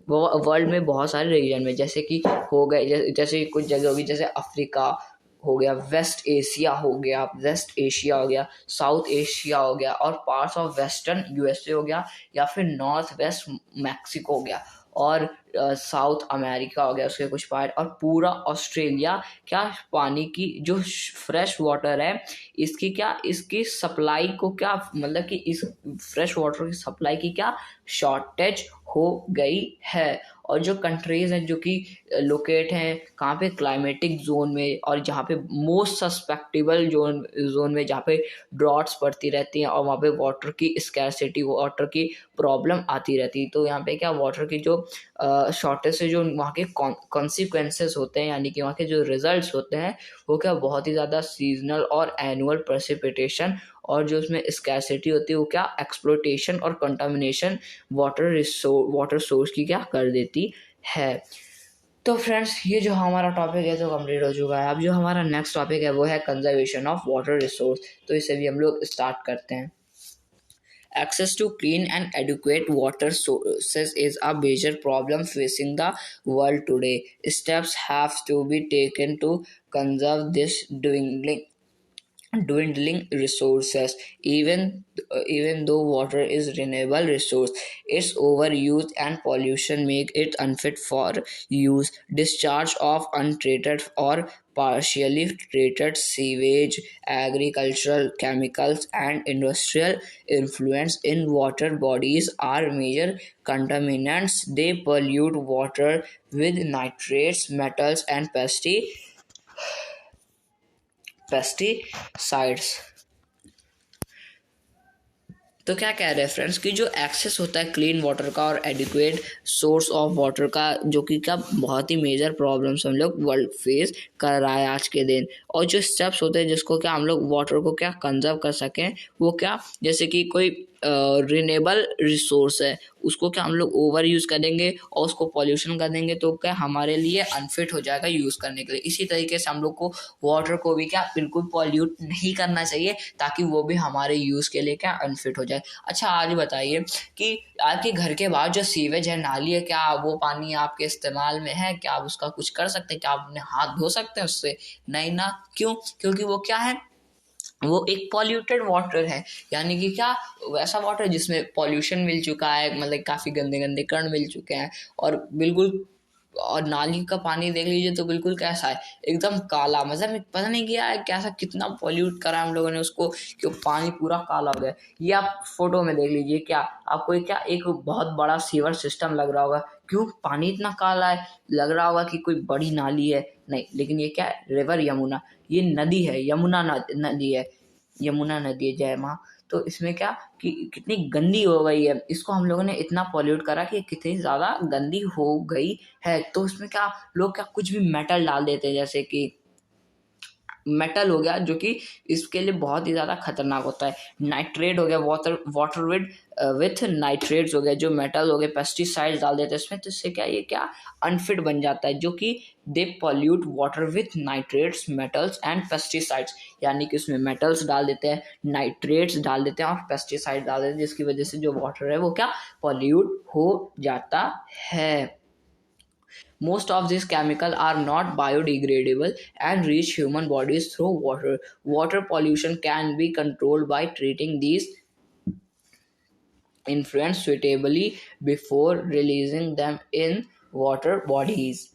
वर्ल्ड में बहुत सारे रीजन में, जैसे कि हो गए जैसे कुछ जगह होगी, जैसे अफ्रीका हो गया, वेस्ट एशिया हो गया, वेस्ट एशिया हो गया, साउथ एशिया हो गया, और पार्ट्स ऑफ वेस्टर्न यूएसए हो गया, या फिर नॉर्थ वेस्ट मैक्सिको हो गया, और साउथ अमेरिका हो गया उसके कुछ पार्ट, और पूरा ऑस्ट्रेलिया क्या पानी की जो फ्रेश वाटर है इसकी सप्लाई को क्या मतलब कि इस फ्रेश वाटर की सप्लाई की क्या शॉर्टेज हो गई है। और जो कंट्रीज हैं जो कि लोकेट हैं कहाँ पे, क्लाइमेटिक जोन में, और जहाँ पे मोस्ट सस्पेक्टेबल जोन में, जहाँ पे ड्रॉट्स पड़ती रहती हैं और वहाँ पे वाटर की स्कैरसिटी, वाटर की प्रॉब्लम आती रहती है। तो यहाँ पे क्या वाटर की जो शॉर्टेज से जो वहाँ के कॉन्सिक्वेंसेस होते हैं, यानी कि वहाँ के जो रिजल्ट्स होते हैं वो क्या बहुत ही ज़्यादा सीजनल और एनुअल प्रेसिपिटेशन, और जो उसमें स्कैरसिटी होती है वो क्या एक्सप्लोइटेशन और कंटामिनेशन वाटर सोर्स की क्या कर देती है। तो फ्रेंड्स, ये जो हमारा टॉपिक है तो कंप्लीट हो चुका है। अब जो हमारा नेक्स्ट टॉपिक है वो है कंजर्वेशन ऑफ वाटर रिसोर्स। तो इसे भी हम लोग स्टार्ट करते हैं। Access to clean and adequate water sources is a major problem facing the world today. Steps have to be taken to conserve this dwindling resources. Even though water is renewable resource, its overuse and pollution make it unfit for use. Discharge of untreated or partially treated sewage, agricultural chemicals, and industrial influence in water bodies are major contaminants. They pollute water with nitrates, metals, and pesticides। तो क्या कह रहे हैं friends कि जो access होता है clean water का और एडिक्वेट सोर्स ऑफ वाटर का, जो कि क्या बहुत ही मेजर प्रॉब्लम्स हम लोग वर्ल्ड फेस कर रहा है आज के दिन। और जो स्टेप्स होते हैं जिसको क्या हम लोग वाटर को क्या कंजर्व कर सकें, वो क्या, जैसे कि कोई रिन्यूएबल रिसोर्स है उसको क्या हम लोग ओवर यूज़ करेंगे और उसको पॉल्यूशन कर देंगे तो क्या हमारे लिए अनफिट हो जाएगा यूज़ करने के लिए। इसी तरीके से हम लोग को वाटर को भी क्या बिल्कुल पॉल्यूट नहीं करना चाहिए ताकि वो भी हमारे यूज़ के लिए क्या अनफिट हो जाए। अच्छा, आज बताइए कि आपके घर के बाहर जो सीवेज है, नाली है, क्या वो पानी आपके इस्तेमाल में है? क्या आप उसका कुछ कर सकते हैं? क्या आप अपने हाथ धो सकते हैं उससे? नहीं ना। क्यों? क्योंकि वो क्या है, वो एक पॉल्यूटेड वाटर है, यानी कि क्या वैसा वाटर जिसमें पॉल्यूशन मिल चुका है, मतलब काफ़ी गंदे गंदे कण मिल चुके हैं, और बिल्कुल, और नाली का पानी देख लीजिए तो बिल्कुल कैसा है, एकदम काला, मतलब पता नहीं क्या है, कैसा कितना पॉल्यूट करा हम लोगों ने उसको कि वो पानी पूरा काला हो गया। ये आप फोटो में देख लीजिए, क्या आपको क्या एक बहुत बड़ा सीवर सिस्टम लग रहा होगा। क्यों पानी इतना काला है? लग रहा होगा कि कोई बड़ी नाली है, नहीं, लेकिन ये क्या है, रिवर यमुना, ये नदी है, यमुना नदी है, यमुना नदी है, जय माँ। तो इसमें क्या कि कितनी गंदी हो गई है, इसको हम लोगों ने इतना पॉल्यूट करा कि कितनी ज़्यादा गंदी हो गई है। तो उसमें क्या लोग क्या कुछ भी मेटल डाल देते हैं, जैसे कि मेटल हो गया जो कि इसके लिए बहुत ही ज़्यादा खतरनाक होता है। नाइट्रेट हो गया, वाटर विथ नाइट्रेट्स हो गए, जो मेटल हो गए, पेस्टिसाइड्स डाल देते हैं इसमें, तो इससे क्या ये क्या अनफिट बन जाता है, जो कि they pollute water with nitrates metals and pesticides. यानी कि उसमें मेटल्स डाल देते हैं, नाइट्रेट्स डाल देते हैं और पेस्टिसाइड डाल देते हैं, जिसकी वजह से जो वाटर है वो क्या पॉल्यूट हो जाता है। Most of these chemicals are not biodegradable and reach human bodies through water. Water pollution can be controlled by treating these influents suitably before releasing them in water bodies.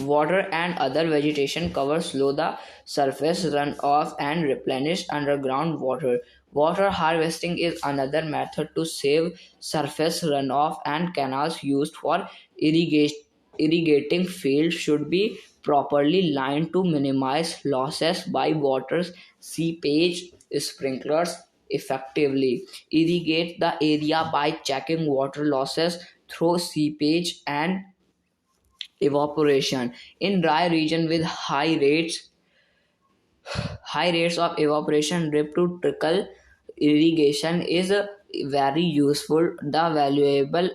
Water and other vegetation cover slow the surface runoff and replenish underground water. Water harvesting is another method to save surface runoff, and canals used for irrigating fields should be properly lined to minimize losses by water seepage. Sprinklers effectively irrigate the area by checking water losses through seepage and evaporation. In dry region with high rates of evaporation, drip to trickle irrigation is very useful. The valuable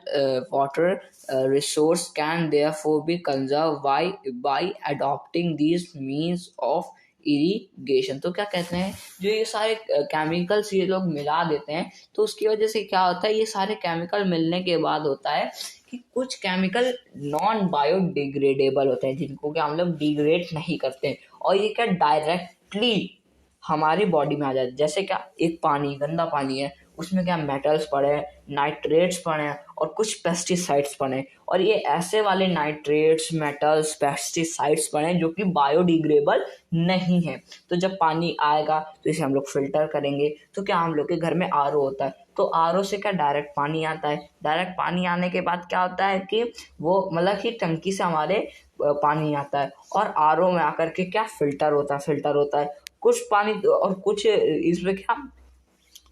water resource can therefore be conserved by adopting these means of irrigation. तो क्या कहते हैं, जो ये सारे chemicals ये लोग मिला देते हैं, तो उसकी वजह से क्या होता है, ये सारे केमिकल मिलने के बाद होता है कि कुछ केमिकल नॉन बायोडिग्रेडेबल होते हैं, जिनको कि हम लोग डिग्रेड नहीं करते, और ये क्या डायरेक्टली हमारी बॉडी में आ जाता है। जैसे क्या एक पानी, गंदा पानी है, उसमें क्या मेटल्स पड़े हैं, नाइट्रेट्स पड़े हैं और कुछ पेस्टिसाइड्स पड़े हैं, और ये ऐसे वाले नाइट्रेट्स, मेटल्स, पेस्टिसाइड्स पड़े हैं जो कि बायोडिग्रेडेबल नहीं है। तो जब पानी आएगा तो इसे हम लोग फिल्टर करेंगे, तो क्या हम लोग के घर में आरओ होता है, तो आरओ से क्या डायरेक्ट पानी आता है। डायरेक्ट पानी आने के बाद क्या होता है कि वो मतलब कि टंकी से हमारे पानी आता है, और आरओ में आकर के क्या फिल्टर होता है कुछ पानी, और कुछ इसमें क्या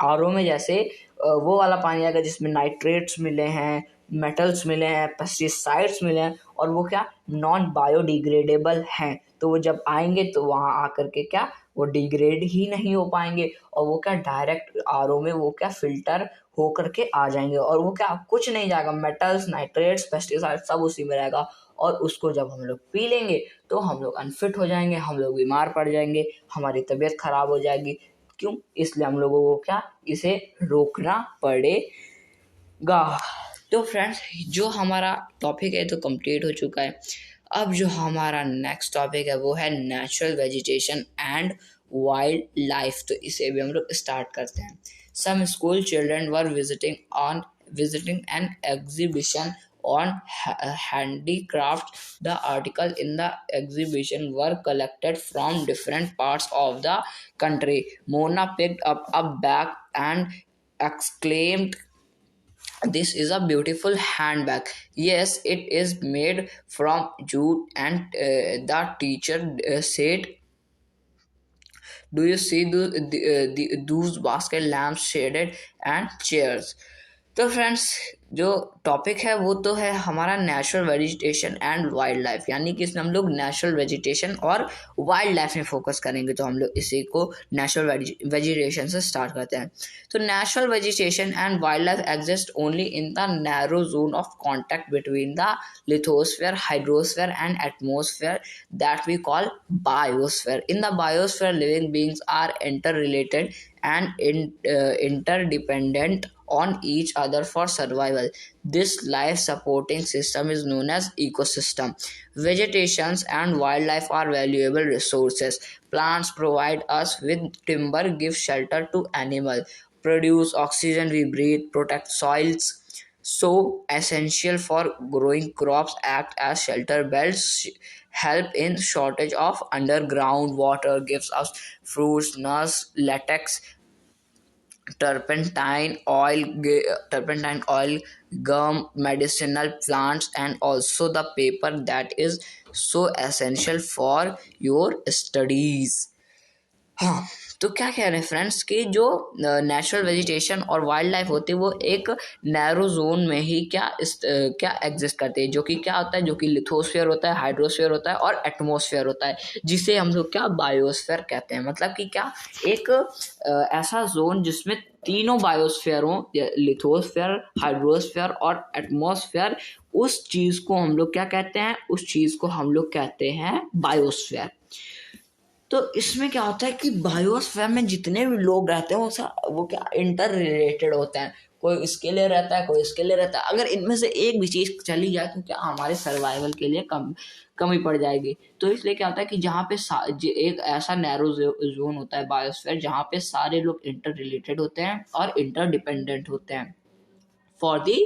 आरओ में जैसे वो वाला पानी आएगा जिसमें नाइट्रेट्स मिले हैं, मेटल्स मिले हैं, पेस्टिसाइड्स मिले हैं, और वो क्या नॉन बायोडिग्रेडेबल हैं। तो वो जब आएंगे तो वहाँ आकर के क्या वो डिग्रेड ही नहीं हो पाएंगे, और वो क्या डायरेक्ट आरओ में वो क्या फिल्टर हो करके आ जाएंगे, और वो क्या कुछ नहीं जाएगा, मेटल्स, नाइट्रेट्स, पेस्टिसाइड सब उसी में रहेगा, और उसको जब हम लोग पी लेंगे तो हम लोग अनफिट हो जाएंगे, हम लोग बीमार पड़ जाएंगे, हमारी तबीयत खराब हो जाएगी। क्यों? इसलिए हम लोगों को क्या इसे रोकना पड़ेगा। तो फ्रेंड्स, जो हमारा टॉपिक है तो कंप्लीट हो चुका है। अब जो हमारा नेक्स्ट टॉपिक है वो है natural vegetation and wild life. तो इसे भी हम लोग स्टार्ट करते हैं। Some school children were visiting an exhibition on handicraft. The article in the exhibition were collected from different parts of the country. Mona picked up a bag and exclaimed, "This is a beautiful handbag." "Yes, it is made from jute." And the teacher said, "Do you see those basket lamps, shaded and chairs?" तो friends, जो topic है वो तो है हमारा natural vegetation and wild life, यानी कि इसमें हम लोग नेचुरल वेजिटेशन और वाइल्ड लाइफ में फोकस करेंगे। तो हम लोग इसी को नेचुरल वेजिटेशन से स्टार्ट करते हैं। तो natural vegetation and wild life exist only in the narrow zone of contact between the lithosphere, hydrosphere and atmosphere that we call biosphere. In the biosphere, living beings are interrelated and interdependent on each other for survival. This life supporting system is known as ecosystem. Vegetations and wildlife are valuable resources. Plants provide us with timber, give shelter to animals, produce oxygen we breathe, protect soils so essential for growing crops, act as shelter belts, help in shortage of underground water, gives us fruits, nuts, latex, turpentine oil, gum, medicinal plants, and also the paper that is so essential for your studies. हाँ, तो क्या कह रहे हैं friends कि जो natural vegetation और wild life होती है वो एक नैरो जोन में ही क्या एग्जिस्ट करती है, जो कि क्या होता है, जो कि लिथोस्फीयर होता है, हाइड्रोस्फीयर होता है और एटमॉस्फेयर होता है, जिसे हम लोग क्या बायोस्फीयर कहते हैं। मतलब कि क्या एक ऐसा जोन जिसमें तीनों बायोस्फीयर हो, लिथोस्फीयर, हाइड्रोस्फीयर और एटमॉस्फेयर, उस चीज को हम लोग क्या कहते हैं, उस चीज को हम लोग कहते हैं बायोस्फीयर। तो इसमें क्या होता है कि बायोस्फीयर में जितने भी लोग रहते हैं वो क्या इंटर रिलेटेड होते हैं। कोई इसके लिए रहता है, कोई इसके लिए रहता है। अगर इनमें से एक भी चीज चली जाए तो क्या हमारे सर्वाइवल के लिए कमी पड़ जाएगी। तो इसलिए क्या होता है कि जहाँ पे एक ऐसा नैरो जोन होता है बायोस्फीयर, जहाँ पे सारे लोग इंटर रिलेटेड होते हैं और इंटर डिपेंडेंट होते हैं for the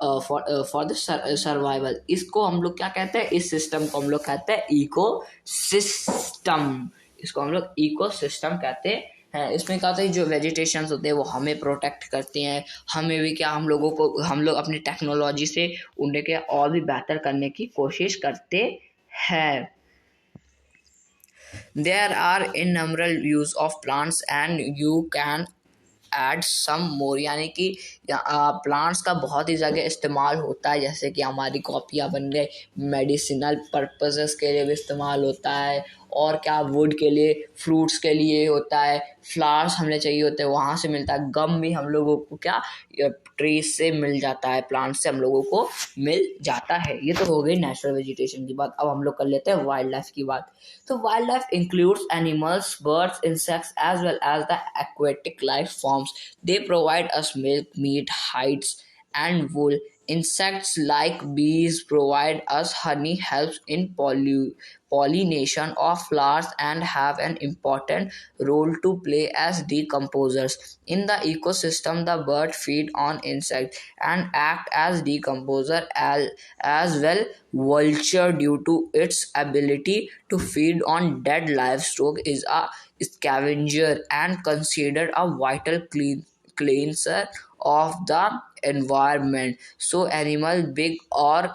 for the survival. इसको हम लोग क्या कहते हैं, इस सिस्टम को हम लोग कहते हैं इको सिस्टम। इसको हम लोग इको सिस्टम कहते हैं। इसमें क्या होता है, जो वेजिटेशंस होते हैं वो हमें प्रोटेक्ट करती हैं, हमें भी क्या, हम लोग अपनी टेक्नोलॉजी से उन्हें क्या और भी बेहतर करने की कोशिश करते हैं। There are innumerable use of plants and you can add some more, यानी कि प्लांट्स का बहुत ही जगह इस्तेमाल होता है। जैसे कि हमारी कॉपियाँ बन गई, मेडिसिनल पर्पसेस के लिए भी इस्तेमाल होता है, और क्या वुड के लिए, फ्रूट्स के लिए होता है, फ्लावर्स हमें चाहिए होते हैं वहाँ से मिलता है, गम भी हम लोगों को क्या ट्रीज से मिल जाता है, प्लांट से हम लोगों को मिल जाता है। ये तो हो गई नेचुरल वेजिटेशन की बात। अब हम लोग कर लेते हैं वाइल्ड लाइफ की बात। तो wild life includes animals, birds, insects as well as the aquatic life forms. They provide us milk, meat, hides, and wool. Insects like bees provide us honey, helps in pollination of flowers, and have an important role to play as decomposers. In the ecosystem, the bird feed on insects and act as decomposer as well. Vulture, due to its ability to feed on dead livestock, is a scavenger and considered a vital cleanser of the environment. So animals big or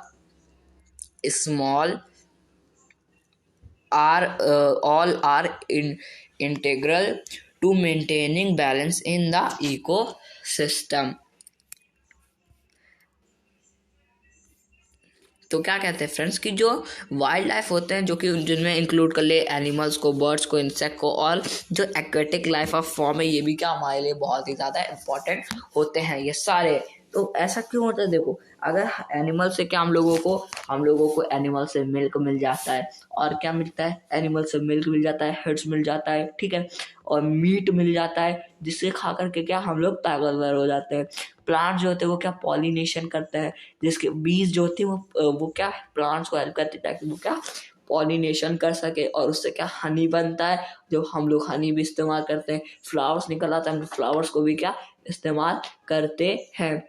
small are all are integral to maintaining balance in the ecosystem. तो क्या कहते हैं friends कि जो wild life होते हैं, जो कि जिनमें इंक्लूड कर ले एनिमल्स को, बर्ड्स को, इंसेक्ट को, और जो एक्वेटिक लाइफ ऑफ फॉर्म है, ये भी क्या हमारे लिए बहुत ही ज़्यादा इंपॉर्टेंट होते हैं ये सारे। तो ऐसा क्यों होता है, देखो, अगर एनिमल से क्या हम लोगों को एनिमल से मिल्क मिल जाता है, और क्या मिलता है, एनिमल से मिल्क मिल जाता है, हिट्स मिल जाता है, ठीक है, और मीट मिल जाता है, जिससे खा करके क्या हम लोग ताकतवर हो जाते हैं। प्लांट जो होते हैं वो क्या पॉलिनेशन करते हैं, जिसके बीज जो होती है वो क्या प्लांट्स को हेल्प करती है ताकि वो क्या पॉलिनेशन कर सके, और उससे क्या हनी बनता है, जो हम लोग हनी भी इस्तेमाल करते हैं। फ्लावर्स निकल आता है, हम फ्लावर्स को भी क्या इस्तेमाल करते हैं।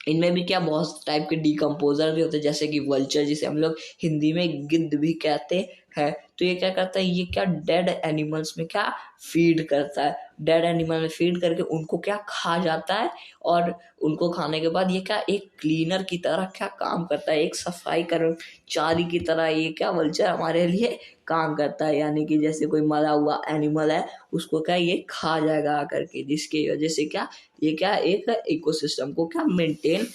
इनमें भी क्या बहुत टाइप के डिकम्पोजर भी होते हैं, जैसे कि वल्चर, जिसे हम लोग हिंदी में गिद्ध भी कहते हैं। तो ये क्या करता है, ये क्या डेड एनिमल्स में क्या फीड करता है, डेड एनिमल में फीड करके उनको क्या खा जाता है, और उनको खाने के बाद ये क्या एक क्लीनर की तरह क्या काम करता है, एक सफाई कर्मचारी की तरह ये क्या वल्चर हमारे लिए काम करता है। यानी कि जैसे कोई मरा हुआ एनिमल है, उसको क्या ये खा जाएगा आकर के, जिसकी वजह से क्या ये क्या एक इकोसिस्टम को क्या मेंटेन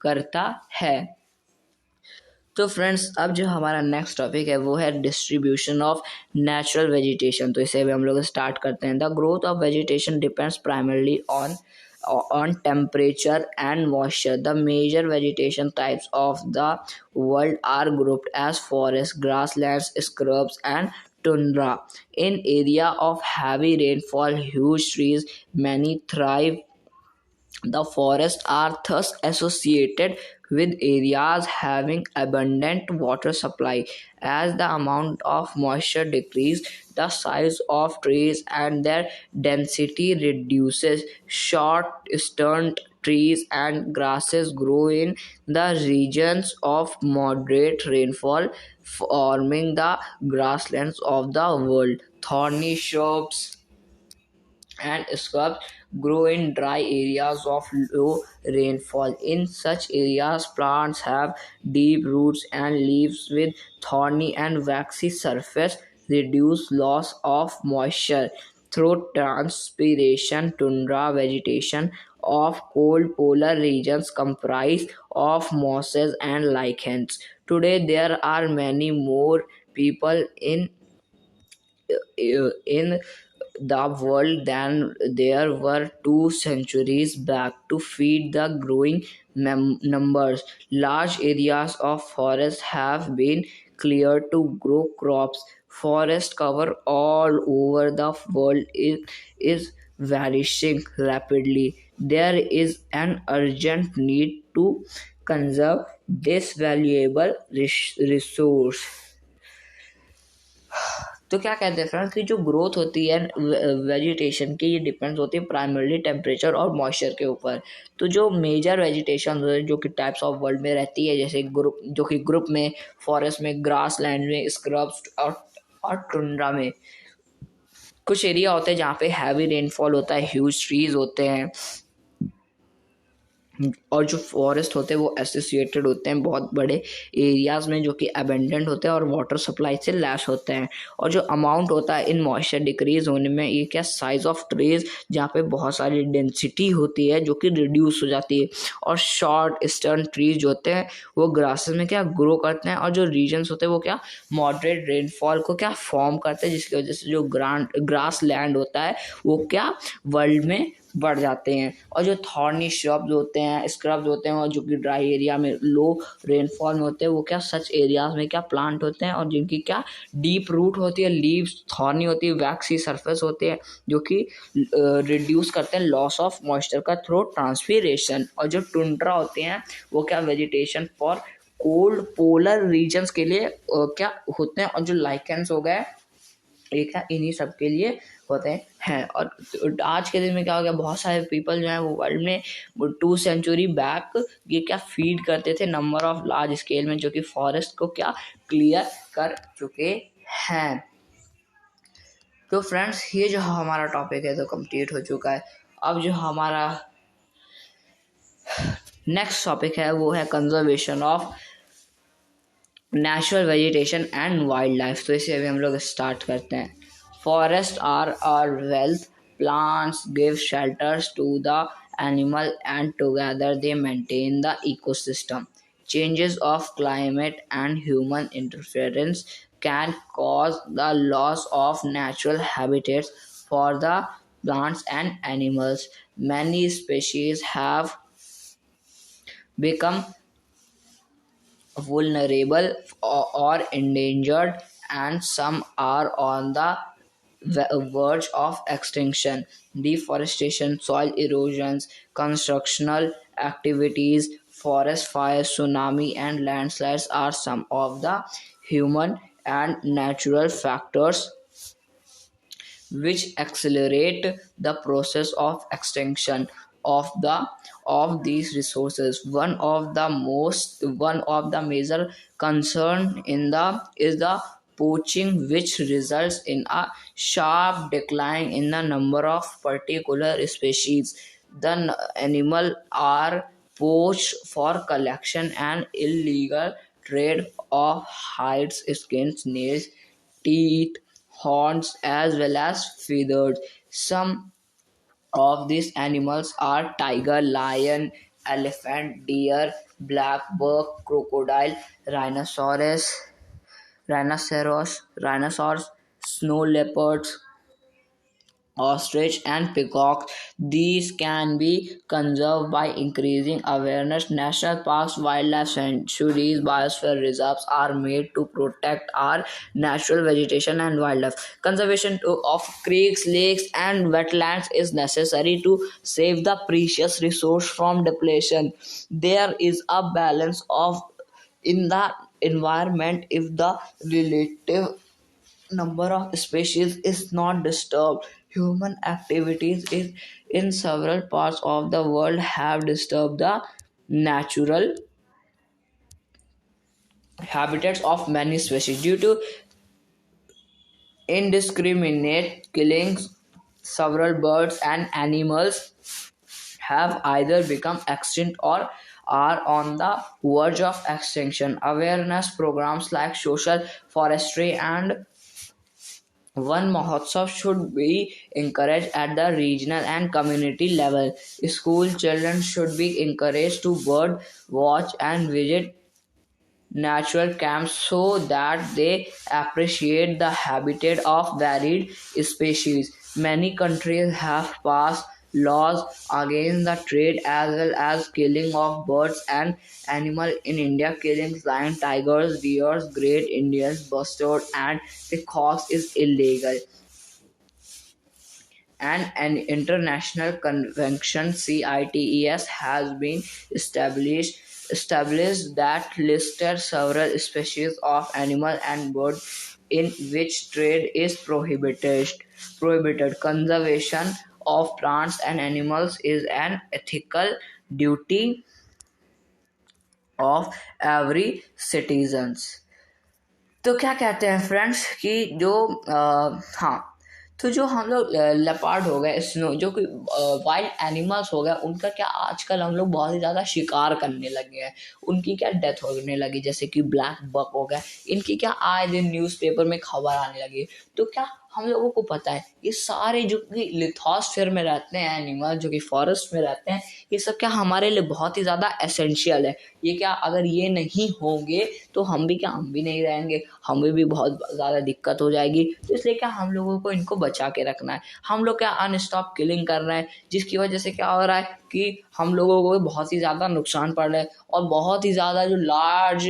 करता है। तो फ्रेंड्स, अब जो हमारा नेक्स्ट टॉपिक है वो है डिस्ट्रीब्यूशन ऑफ नेचुरल वेजिटेशन। तो इसे भी हम लोग स्टार्ट करते हैं। The growth of vegetation depends primarily on temperature and moisture. The major vegetation types of the world are grouped as forests, grasslands, scrubs, and tundra. In area of heavy rainfall, huge trees many thrive. The forests are thus associated with areas having abundant water supply. As the amount of moisture decreases, the size of trees and their density reduces. Short stunted trees and grasses grow in the regions of moderate rainfall, forming the grasslands of the world. Thorny shrubs and scrubs grow in dry areas of low rainfall. In such areas, plants have deep roots and leaves with thorny and waxy surface. reduce loss of moisture through transpiration. Tundra vegetation of cold polar regions comprise of mosses and lichens. Today there are many more people in the world than there were 2 centuries back. To feed the growing numbers, large areas of forest have been cleared to grow crops. Forest cover all over the world is vanishing rapidly. There is an urgent need to conserve this valuable resource. तो क्या कहते हैं friends कि जो growth होती है vegetation की, ये डिपेंड्स होती है प्राइमरली टेम्परेचर और मॉइस्चर के ऊपर। तो जो मेजर वेजिटेशन जो कि टाइप्स ऑफ वर्ल्ड में रहती है, जैसे ग्रुप, जो कि ग्रुप में, फॉरेस्ट में, ग्रास लैंड में, स्क्रब्स और टुंड्रा में कुछ एरिया होते हैं जहाँ पे हैवी रेनफॉल होता है, ह्यूज ट्रीज होते हैं, और जो फॉरेस्ट होते हैं वो एसोसिएटेड होते हैं बहुत बड़े एरियाज़ में जो कि अबेंडेंट होते हैं और वाटर सप्लाई से लैस होते हैं। और जो अमाउंट होता है इन मॉइस्चर डिक्रीज होने में, ये क्या साइज ऑफ ट्रीज जहाँ पे बहुत सारी डेंसिटी होती है जो कि रिड्यूस हो जाती है। और शॉर्ट स्टर्न ट्रीज जो होते हैं वो ग्रासेस में क्या ग्रो करते हैं, और जो रीजन्स होते हैं वो क्या मॉडरेट रेनफॉल को क्या फॉर्म करते हैं, जिसकी वजह से जो ग्रास लैंड होता है वो क्या वर्ल्ड में बढ़ जाते हैं। और जो थॉर्नी श्रब्स होते हैं, स्क्रब्स होते हैं, और जो कि ड्राई एरिया में लो रेनफॉल में होते हैं, वो क्या सच एरियाज में क्या प्लांट होते हैं, और जिनकी क्या डीप रूट होती है, लीव्स थॉर्नी होती है, वैक्सी सरफेस होते हैं जो कि रिड्यूस करते हैं लॉस ऑफ मॉइस्चर का थ्रू ट्रांसपीरेशन। और जो टुंड्रा होते हैं वो क्या vegetation for cold polar regions के लिए क्या होते हैं। और जो लाइकेंस हो गए ये क्या इन्हीं सब के लिए होते हैं। और आज के दिन में क्या हो गया, बहुत सारे पीपल जो हैं वो वर्ल्ड में 2 सेंचुरी बैक ये क्या फीड करते थे नंबर ऑफ लार्ज स्केल में, जो कि फॉरेस्ट को क्या क्लियर कर चुके हैं। तो फ्रेंड्स ये जो हमारा टॉपिक है तो कंप्लीट हो चुका है। अब जो हमारा नेक्स्ट टॉपिक है वो है conservation of natural vegetation and wild life. तो इसे अभी हम लोग स्टार्ट करते हैं। Forest are our wealth, plants give shelters to the animal and together they maintain the ecosystem. Changes of climate and human interference can cause the loss of natural habitats for the plants and animals. Many species have become vulnerable or endangered, and some are on the verge of extinction. Deforestation, soil erosions, constructional activities, forest fires, tsunami, and landslides are some of the human and natural factors which accelerate the process of extinction of these resources. One of the major concern in the is the poaching, which results in a sharp decline in the number of particular species. The animal are poached for collection and illegal trade of hides, skins, nails, teeth, horns, as well as feathers. Some of these animals are tiger, lion, elephant, deer, black buck, crocodile, rhinoceros, snow leopards, ostrich, and peacock. These can be conserved by increasing awareness. National parks, wildlife sanctuaries, biosphere reserves are made to protect our natural vegetation and wildlife. Conservation of creeks, lakes, and wetlands is necessary to save the precious resource from depletion. There is a balance of in the environment if the relative number of species is not disturbed. Human activities in several parts of the world have disturbed the natural habitats of many species. Due to indiscriminate killings, several birds and animals have either become extinct or are on the verge of extinction. Awareness programs like social forestry and One Mahotsav should be encouraged at the regional and community level. School children should be encouraged to bird watch and visit natural camps so that they appreciate the habitat of varied species. Many countries have passed laws against the trade as well as killing of birds and animals. In India, killing lion, tigers, deers, great Indian bustard, and peacocks is illegal, and an international convention CITES has been established that listed several species of animal and bird in which trade is prohibited. Conservation of plants and animals is an ethical duty of every citizens. तो क्या कहते हैं friends कि जो हाँ, तो जो हम लोग लेपर्ड हो गए, स्नो, जो कि वाइल्ड एनिमल्स हो गए, उनका क्या आजकल हम लोग बहुत ही ज़्यादा शिकार करने लगे हैं, उनकी क्या डेथ होने लगी, जैसे कि ब्लैक बक हो गया, इनकी क्या आए दिन न्यूज़पेपर में खबर आने लगी। तो क्या हम लोगों को पता है ये सारे जो कि लिथोस्फीयर में रहते हैं एनिमल, जो कि फॉरेस्ट में रहते हैं, ये सब क्या हमारे लिए बहुत ही ज़्यादा एसेंशियल है। ये क्या अगर ये नहीं होंगे तो हम भी नहीं रहेंगे, हमें भी बहुत ज़्यादा दिक्कत हो जाएगी। तो इसलिए क्या हम लोगों को इनको बचा के रखना है। हम लोग क्या अनस्टॉप किलिंग कर रहे हैं, जिसकी वजह से क्या हो रहा है कि हम लोगों को बहुत ही ज़्यादा नुकसान पड़ रहा है, और बहुत ही ज़्यादा जो लार्ज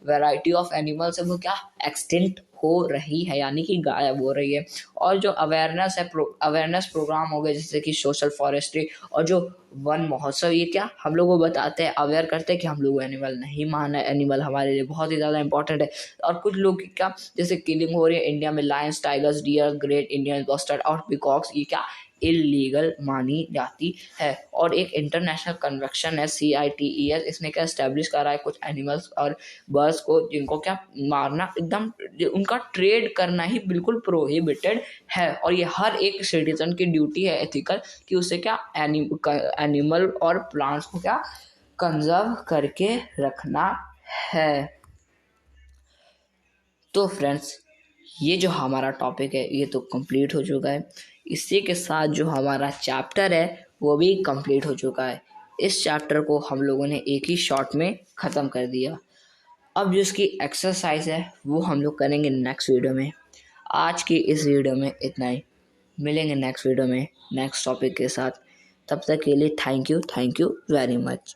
वैरायटी ऑफ एनिमल्स है वो क्या एक्सटिंक्ट हो रही है, यानी कि गायब हो रही है। और जो अवेयरनेस है, अवेयरनेस प्रोग्राम हो गए जैसे कि सोशल फॉरेस्ट्री और जो वन महोत्सव, ये क्या हम लोगों को बताते हैं, अवेयर करते हैं कि हम लोग एनिमल नहीं मारना है, एनिमल हमारे लिए बहुत ही ज़्यादा इंपॉर्टेंट है। और कुछ लोग क्या जैसे किलिंग हो रही है इंडिया में, lions, tigers, deer, great Indian bustard और पिकॉक्स, ये क्या इलीगल मानी जाती है। और एक इंटरनेशनल कन्वेंशन है CITES, इसने क्या एस्टेब्लिश करा है कुछ एनिमल्स और बर्ड्स को जिनको क्या मारना एकदम, उनका ट्रेड करना ही बिल्कुल प्रोहिबिटेड है। और ये हर एक सिटीजन की ड्यूटी है एथिकल कि उसे क्या एनिमल और प्लांट्स को क्या कंजर्व करके रखना है। तो फ्रेंड्स, ये जो हमारा टॉपिक है ये तो कंप्लीट हो चुका है। इसी के साथ जो हमारा चैप्टर है वो भी कंप्लीट हो चुका है। इस चैप्टर को हम लोगों ने एक ही शॉट में ख़त्म कर दिया। अब जो इसकी एक्सरसाइज है वो हम लोग करेंगे नेक्स्ट वीडियो में। आज की इस वीडियो में इतना ही, मिलेंगे नेक्स्ट वीडियो में नेक्स्ट टॉपिक के साथ। तब तक के लिए थैंक यू वेरी मच।